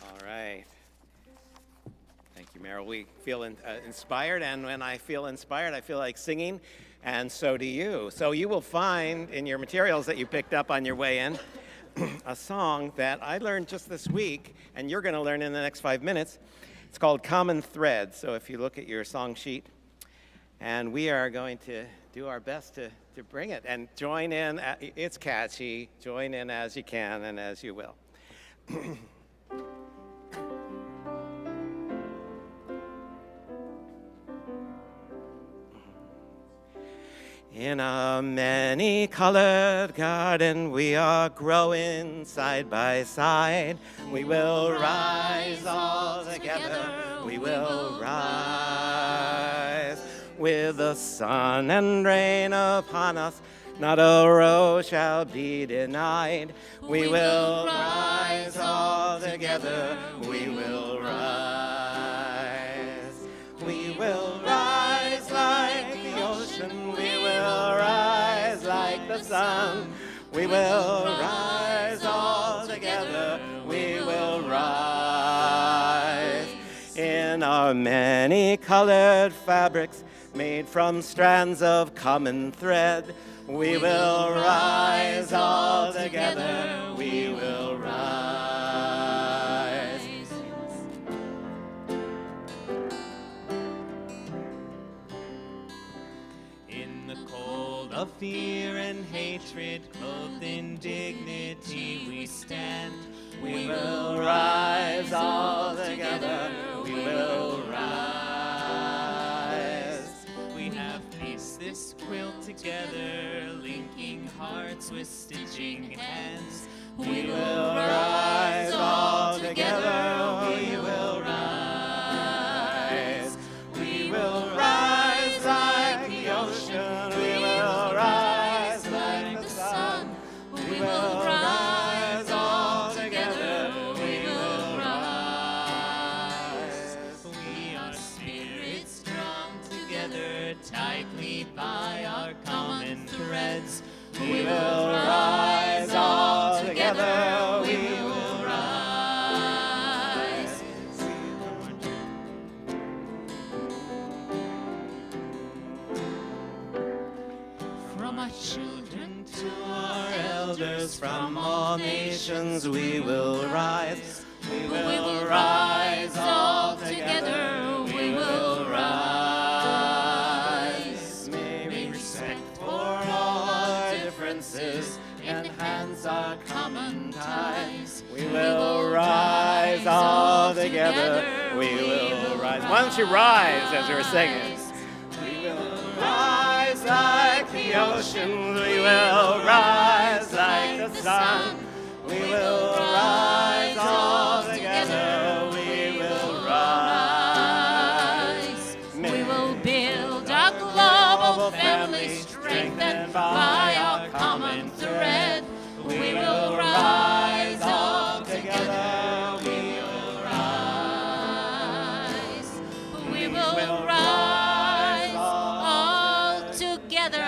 All right. Thank you, Merrill. We feel inspired, and when I feel inspired, I feel like singing, and so do you. So you will find in your materials that you picked up on your way in a song that I learned just this week, and you're going to learn in the next 5 minutes. It's called Common Thread. So if you look at your song sheet, and we are going to do our best to bring it and join in. It's catchy. Join in as you can and as you will. In a many-colored garden, we are growing side by side. We will rise all together. We will rise. With the sun and rain upon us, not a row shall be denied. We will rise all together. We will rise. We will rise like the ocean. We will rise like the sun. We will rise all together. We will rise. In our many-colored fabrics, made from strands of common thread, we will rise all together. We will rise. In the cold of fear and hatred, clothed in dignity, we stand. We will rise all together. We will rise. We have pieced this quilt together, linking hearts with stitching hands. We will rise all together. We will rise. We will rise like the ocean. We will rise like the sun. We will rise all together. We will rise. We are spirits strong together, tightly bound. We will rise all together. We will rise. From our children to our elders from all nations, we will rise. We will rise all together. We will rise. May respect for all our differences enhance our common ties. We will rise all together. We will rise. Why don't you rise as we were singing? We will rise like the ocean. We will rise like the sun. We will rise all together. We will rise. We will build our global family strengthened by our common thread. We will rise all together. We will rise. We will rise all together.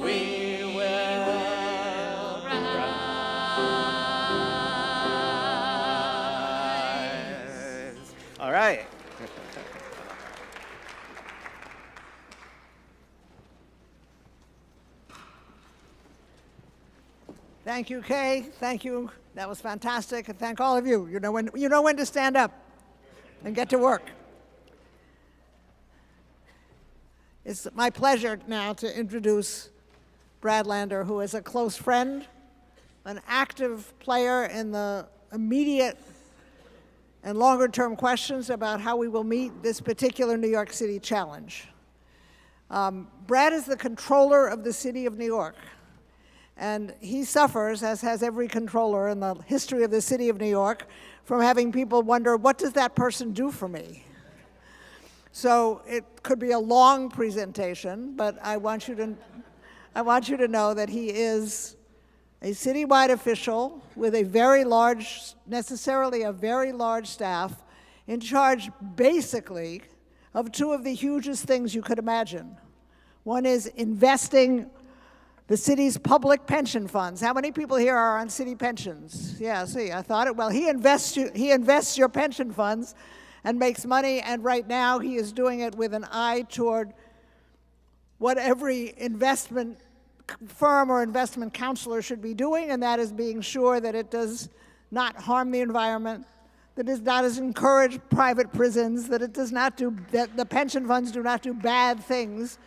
We will rise. All right. Thank you, Kay. Thank you. That was fantastic. And thank all of you. You know when to stand up and get to work. It's my pleasure now to introduce Brad Lander, who is a close friend, an active player in the immediate and longer-term questions about how we will meet this particular New York City challenge. Brad is the controller of the city of New York. And he suffers, as has every controller in the history of the city of New York, from having people wonder, what does that person do for me? So it could be a long presentation, but I want you to know that he is a citywide official with a very large, necessarily a very large staff, in charge basically of two of the hugest things you could imagine. One is investing the city's public pension funds. How many people here are on city pensions? Yeah, see, I thought it. Well, he invests your pension funds and makes money, and right now he is doing it with an eye toward what every investment firm or investment counselor should be doing, and that is being sure that it does not harm the environment, that it does not encourage private prisons, that the pension funds do not do bad things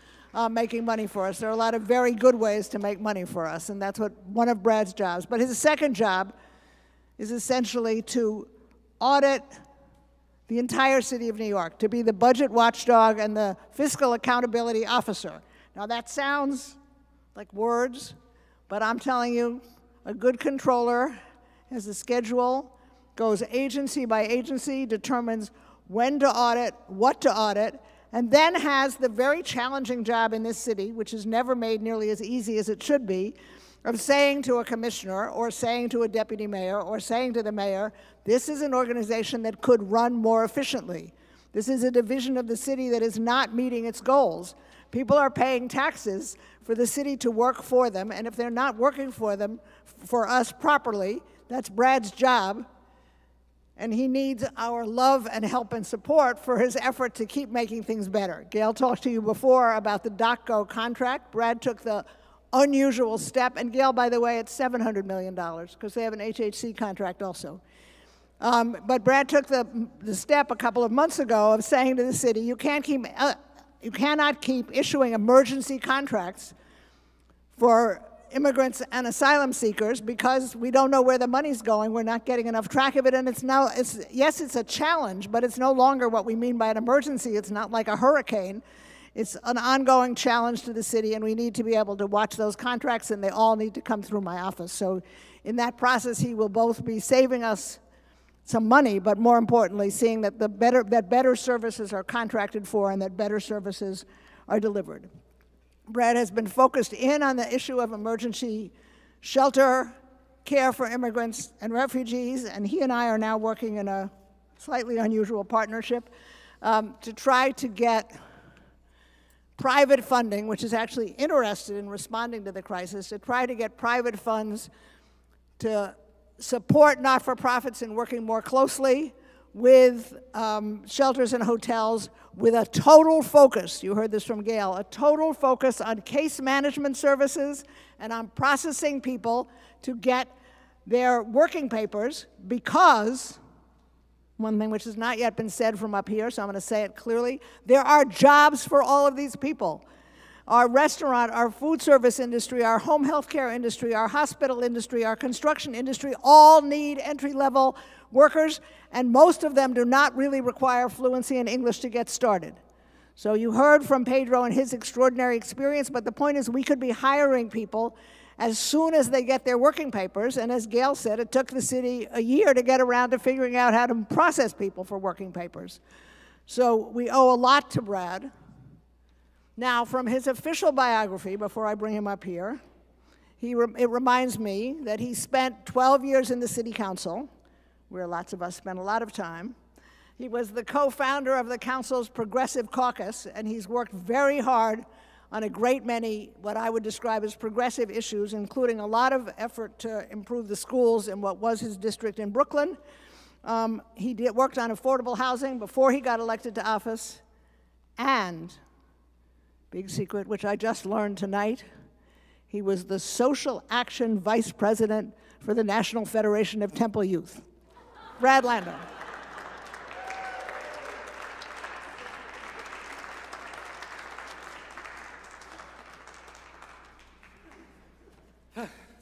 making money for us. There are a lot of very good ways to make money for us, and that's one of Brad's jobs. But his second job is essentially to audit the entire city of New York, to be the budget watchdog and the fiscal accountability officer. Now that sounds like words, but I'm telling you, a good controller has a schedule, goes agency by agency, determines when to audit, what to audit, and then has the very challenging job in this city, which is never made nearly as easy as it should be, of saying to a commissioner or saying to a deputy mayor or saying to the mayor, this is an organization that could run more efficiently. This is a division of the city that is not meeting its goals. People are paying taxes for the city to work for them, and if they're not working for them, for us properly, that's Brad's job. And he needs our love and help and support for his effort to keep making things better. Gail talked to you before about the DocGo contract. Brad took the unusual step, and Gail, by the way, it's $700 million, because they have an HHC contract also. But Brad took the step a couple of months ago of saying to the city, you cannot keep issuing emergency contracts for immigrants and asylum seekers because we don't know where the money's going. We're not getting enough track of it, and yes, it's a challenge, but it's no longer what we mean by an emergency. It's not like a hurricane. It's an ongoing challenge to the city, and we need to be able to watch those contracts, and they all need to come through my office. So in that process, he will both be saving us some money, but more importantly, seeing that better services are contracted for and that better services are delivered. Brad has been focused in on the issue of emergency shelter care for immigrants and refugees, and he and I are now working in a slightly unusual partnership to try to get private funding, which is actually interested in responding to the crisis, to try to get private funds to support not-for-profits in working more closely with shelters and hotels with a total focus, you heard this from Gail, a total focus on case management services and on processing people to get their working papers, because one thing which has not yet been said from up here, so I'm going to say it clearly, there are jobs for all of these people. Our restaurant, our food service industry, our home health care industry, our hospital industry, our construction industry all need entry-level workers, and most of them do not really require fluency in English to get started. So you heard from Pedro and his extraordinary experience, but the point is we could be hiring people as soon as they get their working papers, and as Gail said, it took the city a year to get around to figuring out how to process people for working papers. So we owe a lot to Brad. Now, from his official biography, before I bring him up here, it reminds me that he spent 12 years in the city council, where lots of us spent a lot of time. He was the co-founder of the council's Progressive Caucus, and he's worked very hard on a great many what I would describe as progressive issues, including a lot of effort to improve the schools in what was his district in Brooklyn. He worked on affordable housing before he got elected to office, and, big secret, which I just learned tonight, he was the social action vice president for the National Federation of Temple Youth. Brad Lando.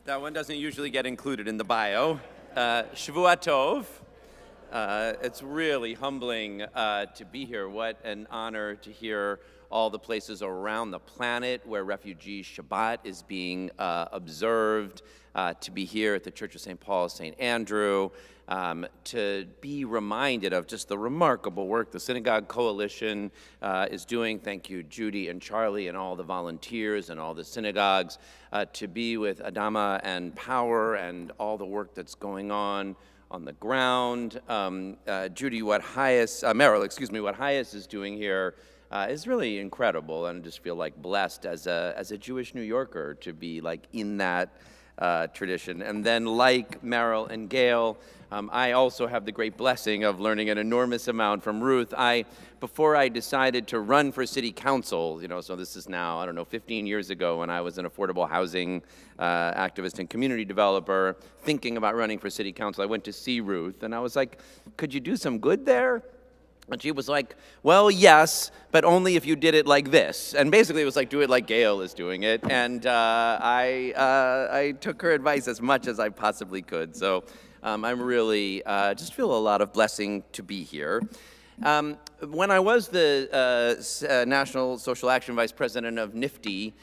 That one doesn't usually get included in the bio. Shavua Tov. It's really humbling to be here. What an honor to hear all the places around the planet where Refugee Shabbat is being observed, to be here at the Church of St. Paul, St. Andrew, to be reminded of just the remarkable work the Synagogue Coalition is doing. Thank you, Judy and Charlie and all the volunteers and all the synagogues, to be with Adama and Power and all the work that's going on the ground. Judy, what HIAS, Merrill, what HIAS is doing here is really incredible, and I just feel like blessed as a Jewish New Yorker to be like in that tradition. And then like Merrill and Gail, I also have the great blessing of learning an enormous amount from Ruth. Before I decided to run for city council, so this is now, 15 years ago when I was an affordable housing activist and community developer thinking about running for city council, I went to see Ruth and I was like, could you do some good there? And she was like, well, yes, but only if you did it like this. And basically it was like, do it like Gail is doing it. And I took her advice as much as I possibly could. So I'm really, just feel a lot of blessing to be here. When I was the National Social Action Vice President of NIFTY,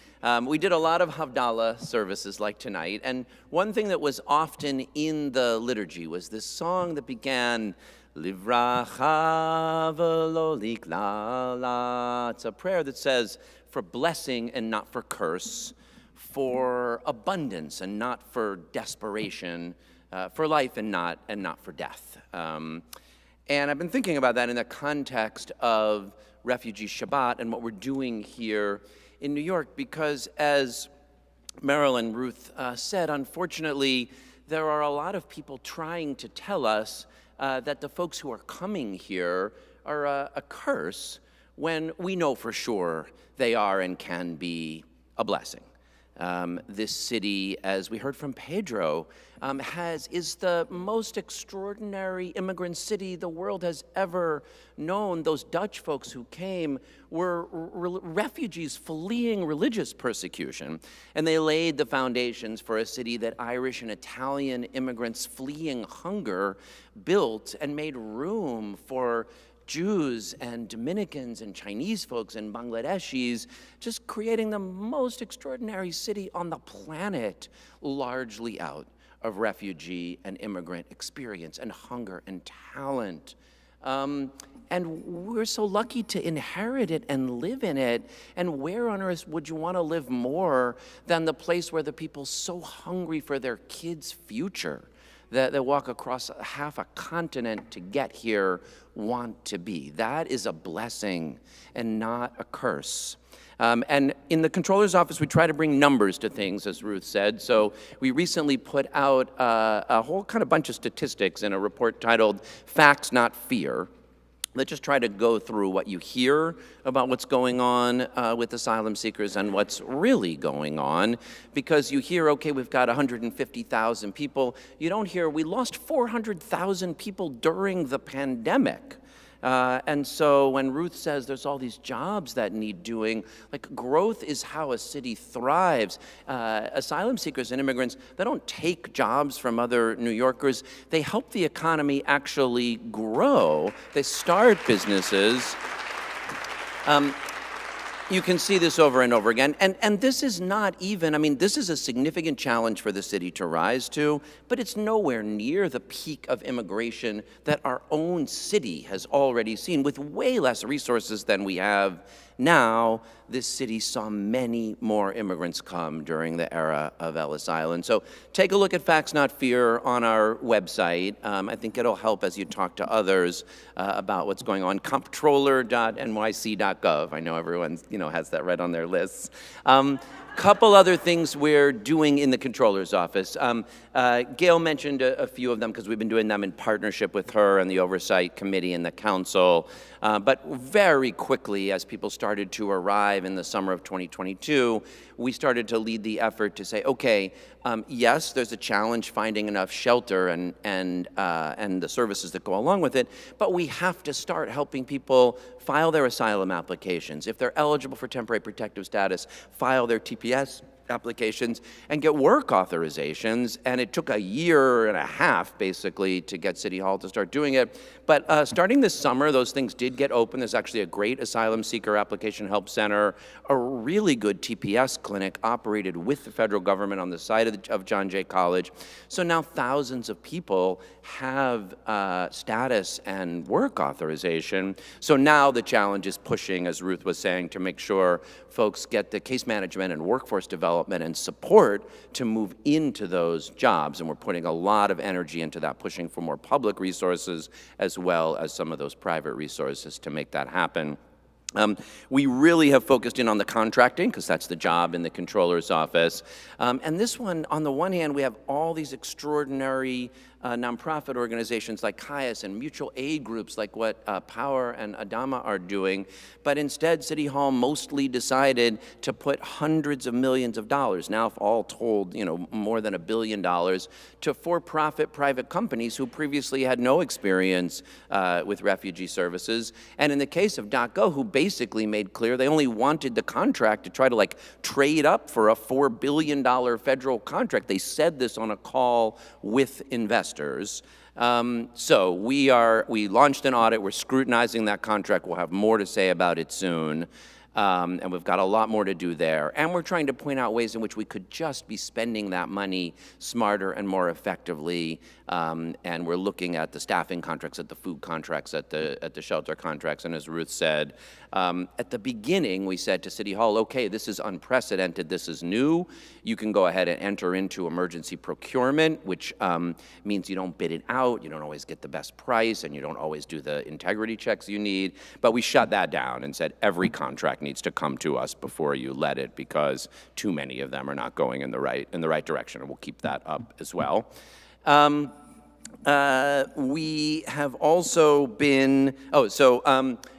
we did a lot of Havdalah services like tonight. And one thing that was often in the liturgy was this song that began, Livracha v'lo liklala. It's a prayer that says, for blessing and not for curse, for abundance and not for desperation, for life and not for death. And I've been thinking about that in the context of Refugee Shabbat and what we're doing here in New York, because as Merrill and Ruth said, unfortunately, there are a lot of people trying to tell us that the folks who are coming here are a curse, when we know for sure they are and can be a blessing. This city, as we heard from Pedro, is the most extraordinary immigrant city the world has ever known. Those Dutch folks who came were refugees fleeing religious persecution, and they laid the foundations for a city that Irish and Italian immigrants fleeing hunger built and made room for Jews and Dominicans and Chinese folks and Bangladeshis, just creating the most extraordinary city on the planet, largely out of refugee and immigrant experience and hunger and talent. And we're so lucky to inherit it and live in it. And where on earth would you want to live more than the place where the people so hungry for their kids' future, that walk across half a continent to get here want to be. That is a blessing and not a curse. And in the Comptroller's office, we try to bring numbers to things, as Ruth said. So we recently put out a whole kind of bunch of statistics in a report titled Facts, Not Fear. Let's just try to go through what you hear about what's going on with asylum seekers and what's really going on. Because you hear, okay, we've got 150,000 people. You don't hear, we lost 400,000 people during the pandemic. And so when Ruth says there's all these jobs that need doing, like growth is how a city thrives. Asylum seekers and immigrants, they don't take jobs from other New Yorkers. They help the economy actually grow. They start businesses. You can see this over and over again. And this is not even, I mean, this is a significant challenge for the city to rise to, but it's nowhere near the peak of immigration that our own city has already seen. With way less resources than we have now, this city saw many more immigrants come during the era of Ellis Island. So take a look at Facts Not Fear on our website. I think it'll help as you talk to others about what's going on. Comptroller.nyc.gov. I know everyone has that right on their lists. Couple other things we're doing in the Comptroller's office. Gail mentioned a few of them because we've been doing them in partnership with her and the Oversight Committee and the Council. But very quickly, as people started to arrive in the summer of 2022, we started to lead the effort to say, okay, yes, there's a challenge finding enough shelter and the services that go along with it, but we have to start helping people file their asylum applications. If they're eligible for temporary protective status, file their TPS applications and get work authorizations. And it took a year and a half, basically, to get City Hall to start doing it. But starting this summer, those things did get open. There's actually a great asylum seeker application help center, a really good TPS clinic operated with the federal government on the site of John Jay College. So now thousands of people have status and work authorization. So now the challenge is pushing, as Ruth was saying, to make sure folks get the case management and workforce development and support to move into those jobs. And we're putting a lot of energy into that, pushing for more public resources as well as some of those private resources to make that happen. We really have focused in on the contracting because that's the job in the Comptroller's office. And this one, on the one hand, we have all these extraordinary nonprofit organizations like HIAS and mutual aid groups like what Power and Adama are doing. But instead, City Hall mostly decided to put hundreds of millions of dollars, now all told, more than $1 billion, to for-profit private companies who previously had no experience with refugee services. And in the case of .go, who basically made clear they only wanted the contract to try to trade up for a $4 billion federal contract. They said this on a call with investors. So we launched an audit. We're scrutinizing that contract. We'll have more to say about it soon. And we've got a lot more to do there. And we're trying to point out ways in which we could just be spending that money smarter and more effectively. And we're looking at the staffing contracts, at the food contracts, at the shelter contracts. And as Ruth said, at the beginning, we said to City Hall, okay, this is unprecedented, this is new. You can go ahead and enter into emergency procurement, which means you don't bid it out, you don't always get the best price, and you don't always do the integrity checks you need. But we shut that down and said every contract needs to come to us before you let it, because too many of them are not going in the right direction, and we'll keep that up as well. We have also been,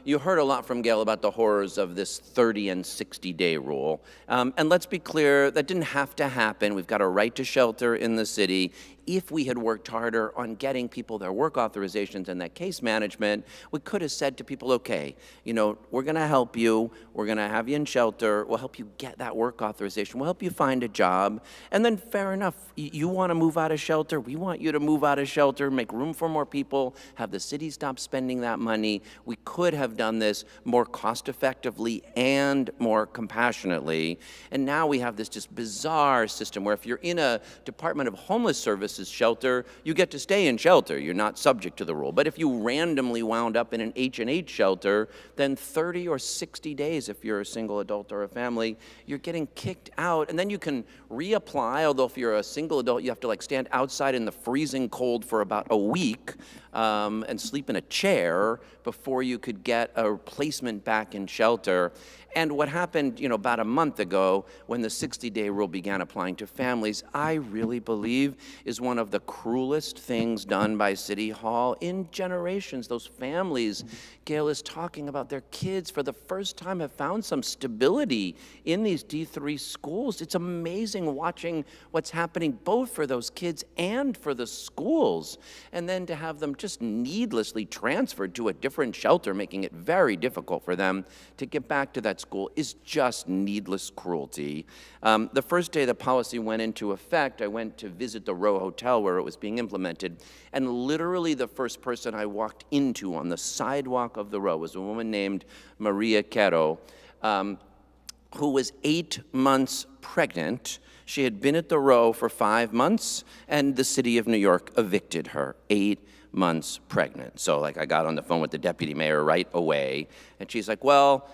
you heard a lot from Gail about the horrors of this 30 and 60-day rule. And let's be clear, that didn't have to happen. We've got a right to shelter in the city. If we had worked harder on getting people their work authorizations and that case management, we could have said to people, okay, we're going to help you. We're going to have you in shelter. We'll help you get that work authorization. We'll help you find a job. And then fair enough, you want to move out of shelter. We want you to move out of shelter, make room for more people, have the city stop spending that money. We could have have done this more cost-effectively and more compassionately. And now we have this just bizarre system where if you're in a Department of Homeless Services shelter, you get to stay in shelter. You're not subject to the rule. But if you randomly wound up in an H&H shelter, then 30 or 60 days, if you're a single adult or a family, you're getting kicked out. And then you can reapply, although if you're a single adult, you have to like stand outside in the freezing cold for about a week and sleep in a chair before you could get a placement back in shelter. And what happened, about a month ago when the 60-day rule began applying to families, I really believe is one of the cruelest things done by City Hall in generations. Those families, Gail is talking about, their kids for the first time have found some stability in these D3 schools. It's amazing watching what's happening both for those kids and for the schools. And then to have them just needlessly transferred to a different shelter, making it very difficult for them to get back to that school is just needless cruelty. The first day the policy went into effect, I went to visit the Row Hotel where it was being implemented, and literally the first person I walked into on the sidewalk of the Row was a woman named Maria Quero, who was 8 months pregnant. She had been at the Row for 5 months, and the city of New York evicted her, 8 months pregnant. So I got on the phone with the deputy mayor right away, and she's like, well,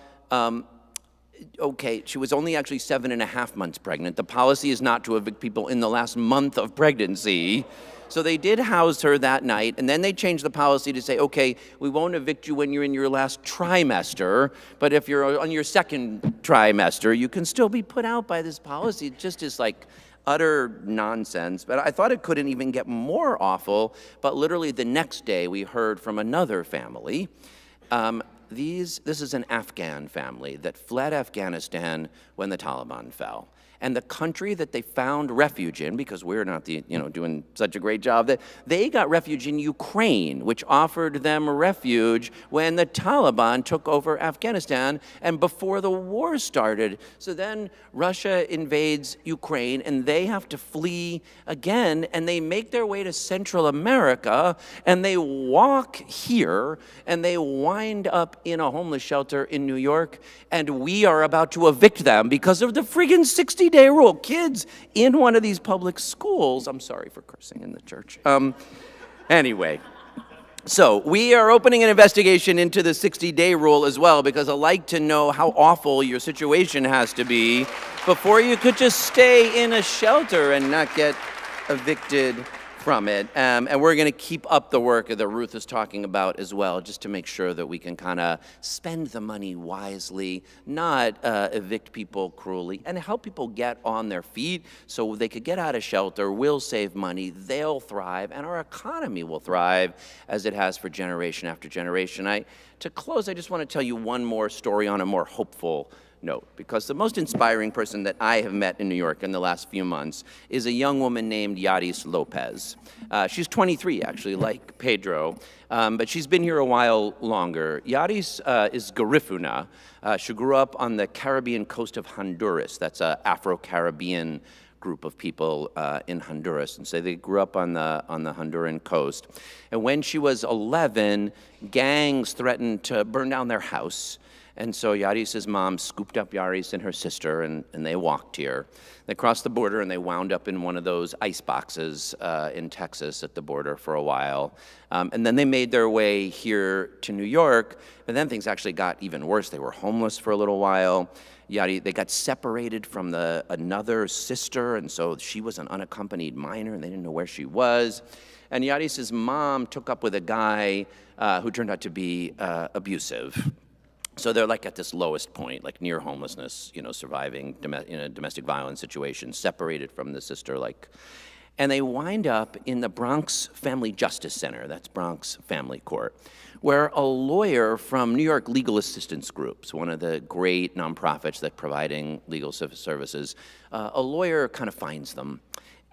okay, she was only actually 7.5 months pregnant. The policy is not to evict people in the last month of pregnancy. So they did house her that night, and then they changed the policy to say, okay, we won't evict you when you're in your last trimester, but if you're on your second trimester, you can still be put out by this policy. It just is like utter nonsense. But I thought it couldn't even get more awful, but literally the next day we heard from another family. This is an Afghan family that fled Afghanistan when the Taliban fell. And the country that they found refuge in, because we're not doing such a great job, that they got refuge in Ukraine, which offered them refuge when the Taliban took over Afghanistan and before the war started. So then Russia invades Ukraine and they have to flee again, and they make their way to Central America and they walk here and they wind up in a homeless shelter in New York, and we are about to evict them because of the friggin' 60-day rule. Kids in one of these public schools, I'm sorry for cursing in the church. Anyway, so we are opening an investigation into the 60-day rule as well, because I like to know how awful your situation has to be before you could just stay in a shelter and not get evicted from it. And we're going to keep up the work that Ruth is talking about as well, just to make sure that we can kind of spend the money wisely, not evict people cruelly, and help people get on their feet so they could get out of shelter. We'll save money, they'll thrive, and our economy will thrive as it has for generation after generation. To close, I just want to tell you one more story on a more hopeful note, because the most inspiring person that I have met in New York in the last few months is a young woman named Yaris Lopez. She's 23, actually, like Pedro, but she's been here a while longer. Yaris is Garifuna. She grew up on the Caribbean coast of Honduras. That's an Afro-Caribbean group of people in Honduras, and so they grew up on the Honduran coast. And when she was 11, gangs threatened to burn down their house. And so Yaris's mom scooped up Yaris and her sister, and they walked here. They crossed the border, and they wound up in one of those ice boxes in Texas at the border for a while. And then they made their way here to New York, but then things actually got even worse. They were homeless for a little while. They got separated from another sister, and so she was an unaccompanied minor, and they didn't know where she was. And Yaris's mom took up with a guy who turned out to be abusive. So they're like at this lowest point, like near homelessness, surviving in a domestic violence situation, separated from the sister, and they wind up in the Bronx Family Justice Center, that's Bronx Family Court, where a lawyer from New York Legal Assistance Groups, one of the great nonprofits that providing legal services, a lawyer kind of finds them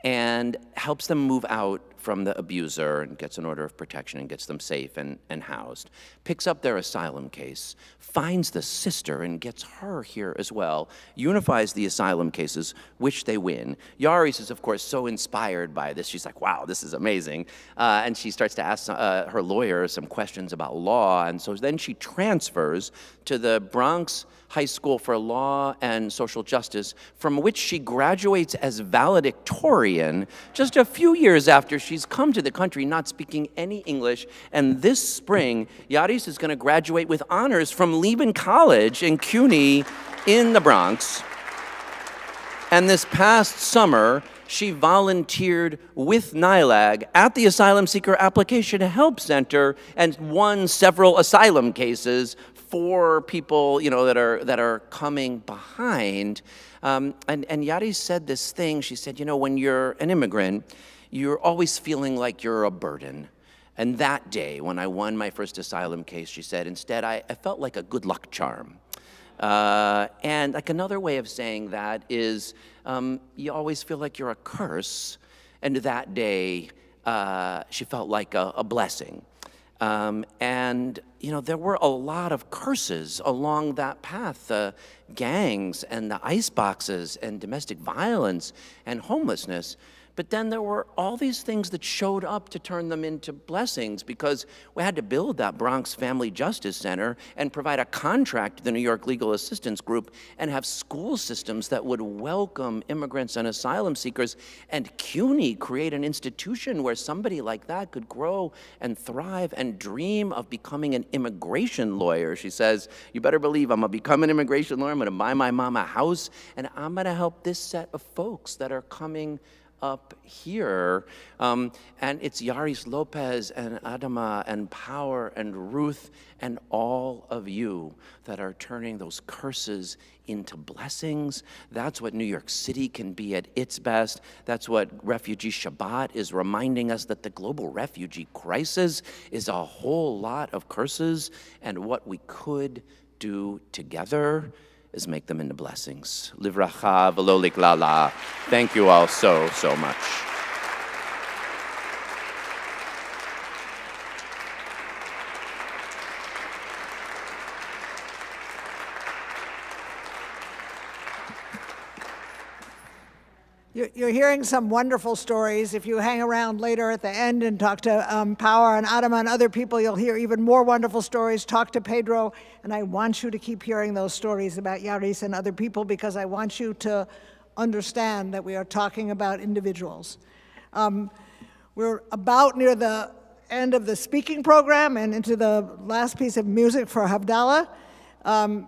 and helps them move out from the abuser and gets an order of protection and gets them safe and housed, picks up their asylum case, finds the sister and gets her here as well, unifies the asylum cases, which they win. Yaris is, of course, so inspired by this. She's like, wow, this is amazing. And she starts to ask her lawyer some questions about law, and so then she transfers to the Bronx High School for Law and Social Justice, from which she graduates as valedictorian just a few years after she's come to the country not speaking any English. And this spring, Yaris is going to graduate with honors from Lehman College in CUNY in the Bronx. And this past summer, she volunteered with NYLAG at the Asylum Seeker Application Help Center and won several asylum cases for people, you know, that are coming behind. And Yari said this thing. She said, you know, when you're an immigrant, you're always feeling like you're a burden. And that day, when I won my first asylum case, she said, instead, I felt like a good luck charm. And like another way of saying that is, you always feel like you're a curse. And that day, she felt like a blessing. And, you know, there were a lot of curses along that path, the gangs and the ice boxes and domestic violence and homelessness. But then there were all these things that showed up to turn them into blessings, because we had to build that Bronx Family Justice Center and provide a contract to the New York Legal Assistance Group and have school systems that would welcome immigrants and asylum seekers, and CUNY create an institution where somebody like that could grow and thrive and dream of becoming an immigration lawyer. She says, you better believe I'm gonna become an immigration lawyer, I'm gonna buy my mom a house, and I'm gonna help this set of folks that are coming up here. And it's Yaris Lopez and Adama and Power and Ruth and all of you that are turning those curses into blessings. That's what New York City can be at its best. That's what Refugee Shabbat is reminding us, that the global refugee crisis is a whole lot of curses, and what we could do together is make them into blessings. Livracha v'lo liklala. Thank you all so, so much. You're hearing some wonderful stories. If you hang around later at the end and talk to Power and Adama and other people, you'll hear even more wonderful stories. Talk to Pedro, and I want you to keep hearing those stories about Yaris and other people, because I want you to understand that we are talking about individuals. We're about near the end of the speaking program and into the last piece of music for Havdalah.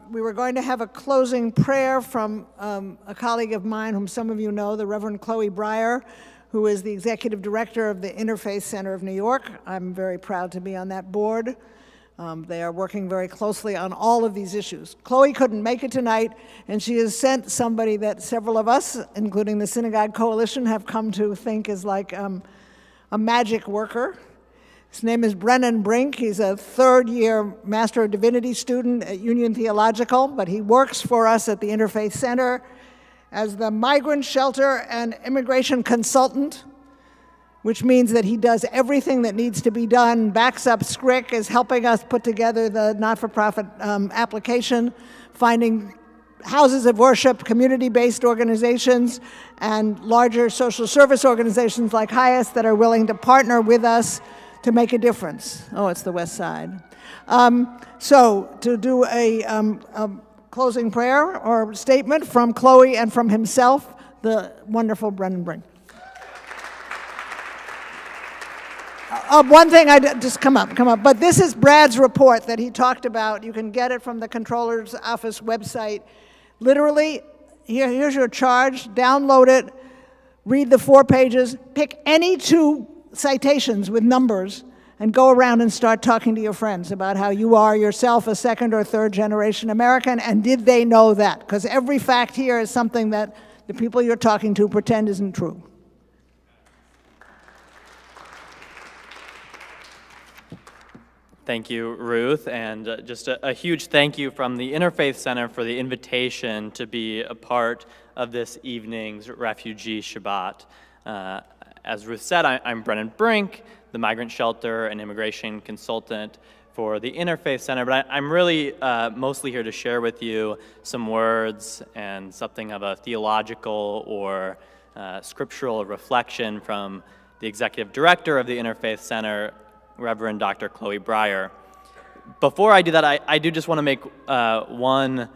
We were going to have a closing prayer from a colleague of mine whom some of you know, the Reverend Chloe Breyer, who is the executive director of the Interfaith Center of New York. I'm very proud to be on that board. They are working very closely on all of these issues. Chloe couldn't make it tonight, and she has sent somebody that several of us, including the Synagogue Coalition, have come to think is like a magic worker. His name is Brennan Brink. He's a third-year Master of Divinity student at Union Theological, but he works for us at the Interfaith Center as the migrant shelter and immigration consultant, which means that he does everything that needs to be done, backs up SCRIC, is helping us put together the not-for-profit application, finding houses of worship, community-based organizations, and larger social service organizations like HIAS that are willing to partner with us to make a difference. Oh, it's the West Side. So to do a closing prayer or statement from Chloe and from himself, the wonderful Brennan Brink. One thing, just come up. But this is Brad's report that he talked about. You can get it from the Comptroller's Office website. Literally, here's your charge, download it, read the 4 pages, pick any 2 citations with numbers, and go around and start talking to your friends about how you are yourself a 2nd or 3rd generation American, and did they know that? Because every fact here is something that the people you're talking to pretend isn't true. Thank you, Ruth, and just a huge thank you from the Interfaith Center for the invitation to be a part of this evening's Refugee Shabbat. As Ruth said, I'm Brennan Brink, the migrant shelter and immigration consultant for the Interfaith Center, but I'm really mostly here to share with you some words and something of a theological or scriptural reflection from the executive director of the Interfaith Center, Reverend Dr. Chloe Breyer. Before I do that, I do just want to make one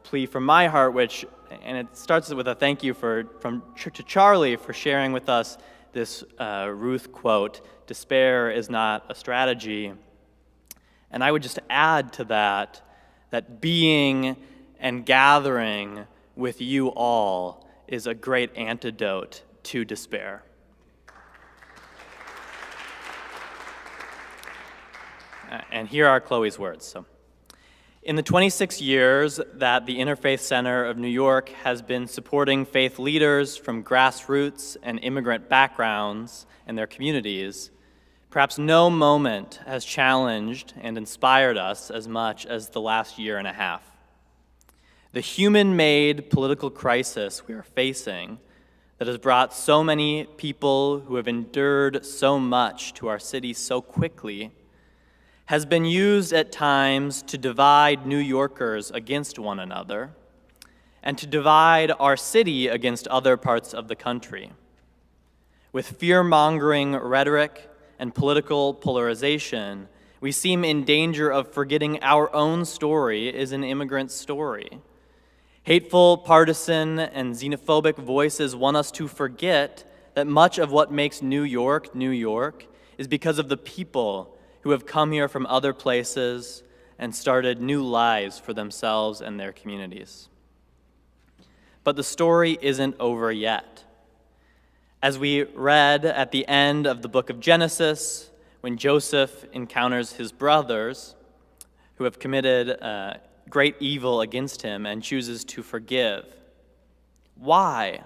plea from my heart, and it starts with a thank you to Charlie for sharing with us this Ruth quote, "Despair is not a strategy." And I would just add to that being and gathering with you all is a great antidote to despair. And here are Chloe's words. So, in the 26 years that the Interfaith Center of New York has been supporting faith leaders from grassroots and immigrant backgrounds and their communities, perhaps no moment has challenged and inspired us as much as the last year and a half. The human-made political crisis we are facing that has brought so many people who have endured so much to our city so quickly has been used at times to divide New Yorkers against one another and to divide our city against other parts of the country. With fear-mongering rhetoric and political polarization, we seem in danger of forgetting our own story is an immigrant story. Hateful, partisan, and xenophobic voices want us to forget that much of what makes New York is because of the people who have come here from other places and started new lives for themselves and their communities. But the story isn't over yet. As we read at the end of the book of Genesis, when Joseph encounters his brothers who have committed great evil against him and chooses to forgive, why,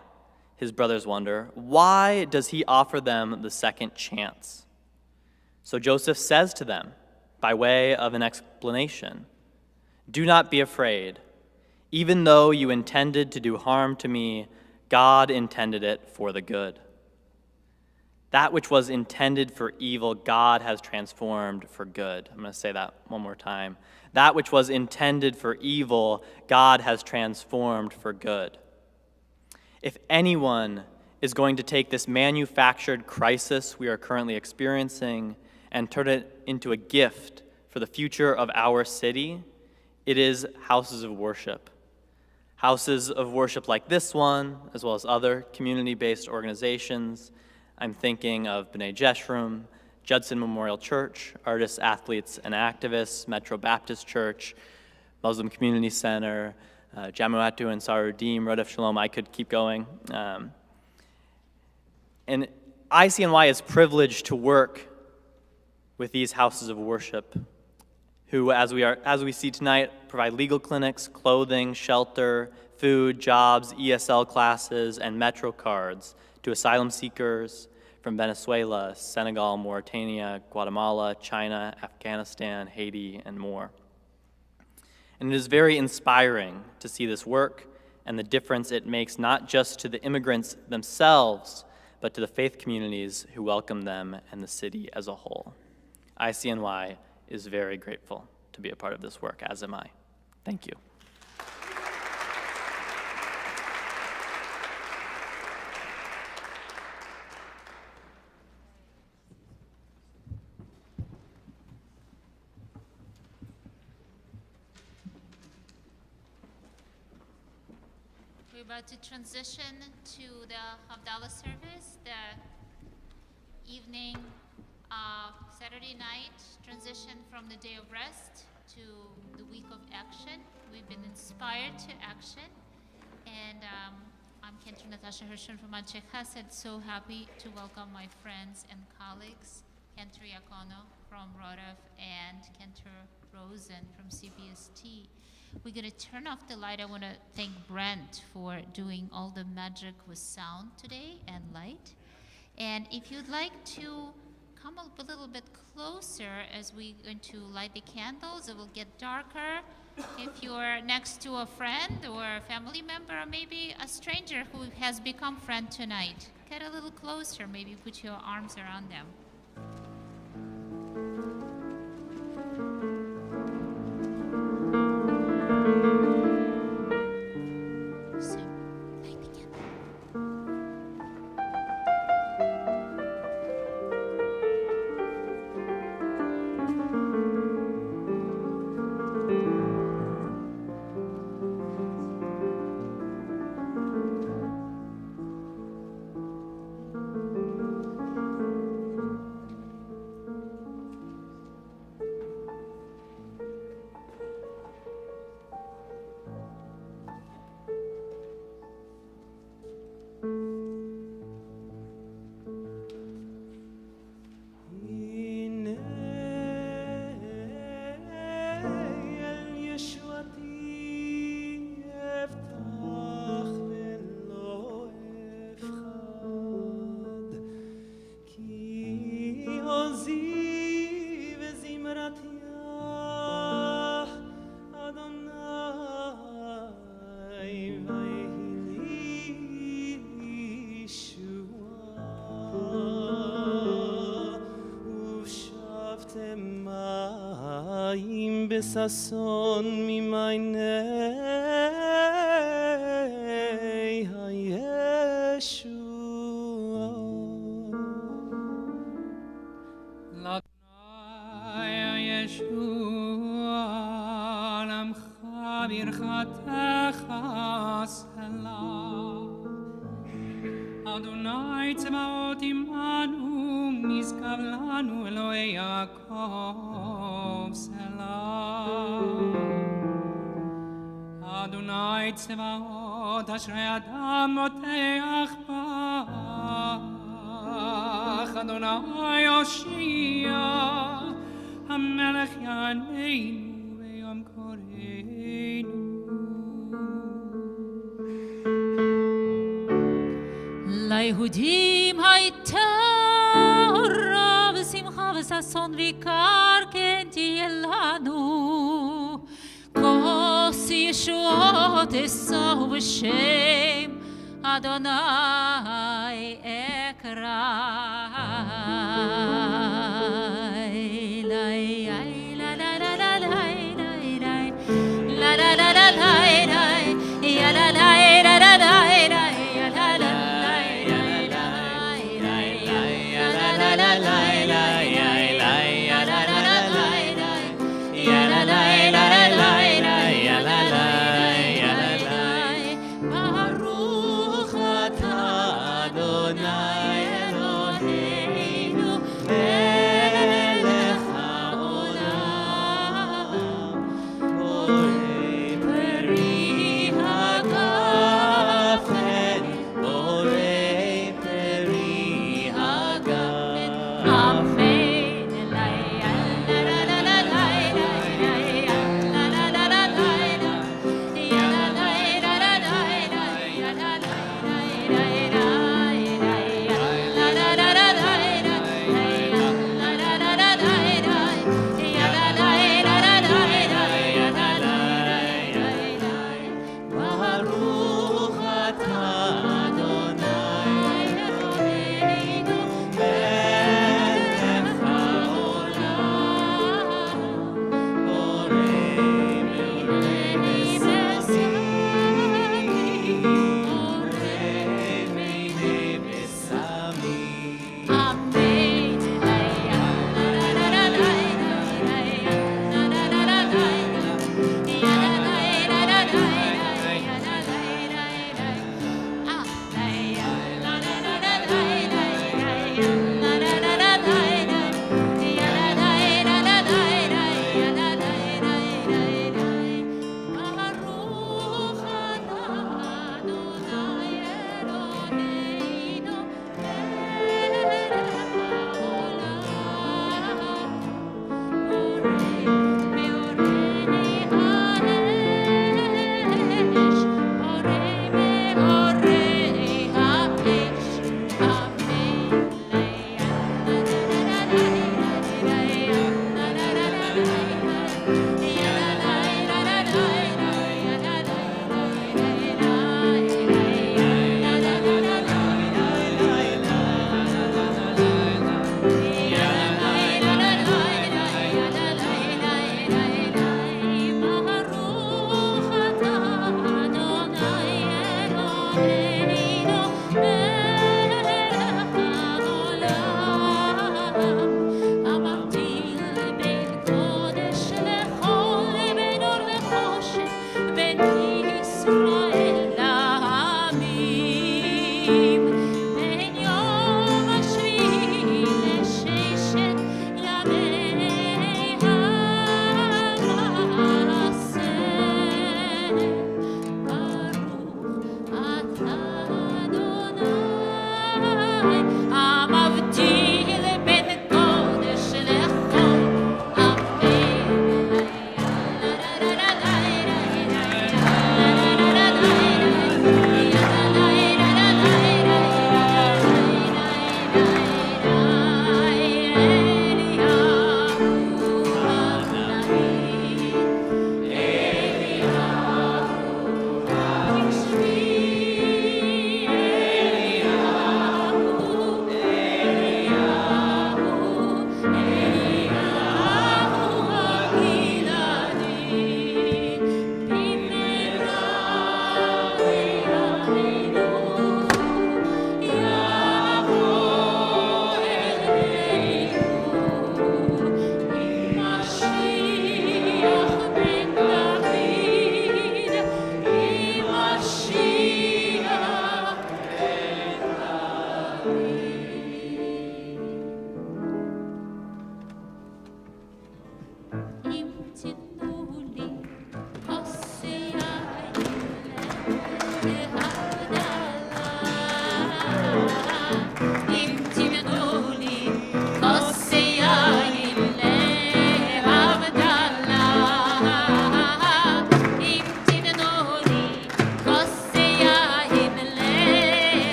his brothers wonder, why does he offer them the second chance? So Joseph says to them, by way of an explanation, "Do not be afraid. Even though you intended to do harm to me, God intended it for the good. That which was intended for evil, God has transformed for good." I'm going to say that one more time. That which was intended for evil, God has transformed for good. If anyone is going to take this manufactured crisis we are currently experiencing and turn it into a gift for the future of our city, it is houses of worship. Houses of worship like this one, as well as other community-based organizations. I'm thinking of B'nai Jeshurun, Judson Memorial Church, Artists, Athletes, and Activists, Metro Baptist Church, Muslim Community Center, Jamiatu and Sarudim, Rodef Shalom. I could keep going. And ICNY is privileged to work with these houses of worship, who, as we see tonight, provide legal clinics, clothing, shelter, food, jobs, ESL classes, and Metro cards to asylum seekers from Venezuela, Senegal, Mauritania, Guatemala, China, Afghanistan, Haiti, and more. And it is very inspiring to see this work and the difference it makes not just to the immigrants themselves, but to the faith communities who welcome them and the city as a whole. ICNY is very grateful to be a part of this work, as am I. Thank you. We're about to transition to the Havdalah service, the evening Saturday night transition from the day of rest to the week of action. We've been inspired to action, and I'm Cantor Natasha Hirschman from Anshe Chesed. So happy to welcome my friends and colleagues, Cantor Iacono from Rodef and Cantor Rosen from CBST. We're going to turn off the light. I want to thank Brent for doing all the magic with sound today and light. And if you'd like to come a little bit closer as we're going to light the candles, it will get darker. If you're next to a friend or a family member, or maybe a stranger who has become friend tonight, get a little closer, maybe put your arms around them. So, I begin. Besason mi meine Yeshua L'Adonai Yeshua Lamcha birchatecha selah Adonai tzvaot imanu nizkav lanu Eloi Yaakov Adonai tzvaot ashrei adam moteach bach Adonai Yoshia HaMelech Yaneinu B'yom Koreinu ליהודים הייתה אורה ושמחה וששון ועיקר כן תהיה לנו כוס ישועות אשאו בשם אדוני אקרא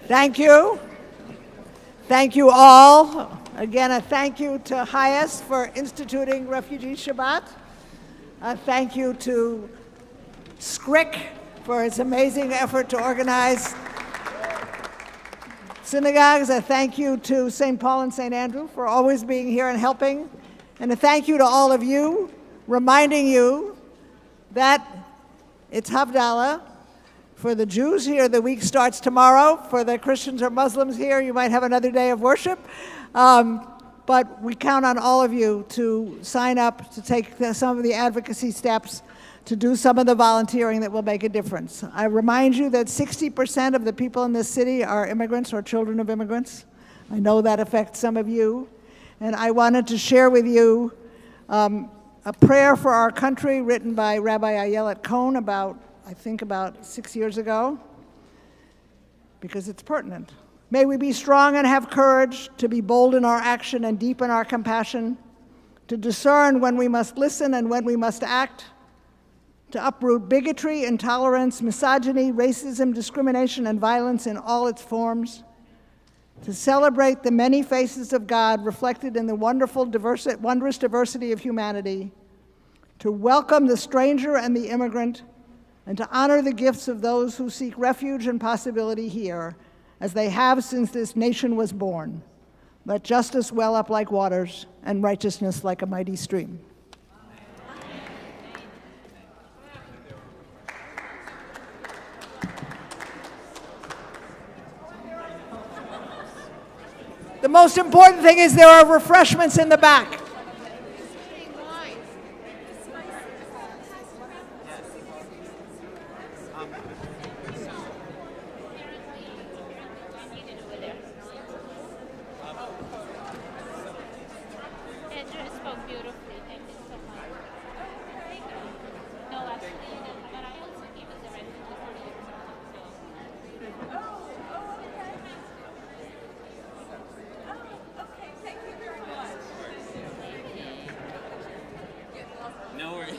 Thank you. Thank you all. Again, a thank you to HIAS for instituting Refugee Shabbat. A thank you to SCRIC for its amazing effort to organize synagogues. A thank you to St. Paul and St. Andrew for always being here and helping. And a thank you to all of you, reminding you that it's Havdalah. For the Jews here, the week starts tomorrow. For the Christians or Muslims here, you might have another day of worship. But we count on all of you to sign up, to take some of the advocacy steps, to do some of the volunteering that will make a difference. I remind you that 60% of the people in this city are immigrants or children of immigrants. I know that affects some of you. And I wanted to share with you a prayer for our country written by Rabbi Ayelet Cohn I think about 6 years ago, because it's pertinent. May we be strong and have courage to be bold in our action and deep in our compassion, to discern when we must listen and when we must act, to uproot bigotry, intolerance, misogyny, racism, discrimination, and violence in all its forms, to celebrate the many faces of God reflected in the wondrous diversity of humanity, to welcome the stranger and the immigrant, and to honor the gifts of those who seek refuge and possibility here, as they have since this nation was born. Let justice well up like waters, and righteousness like a mighty stream. The most important thing is there are refreshments in the back. No worries.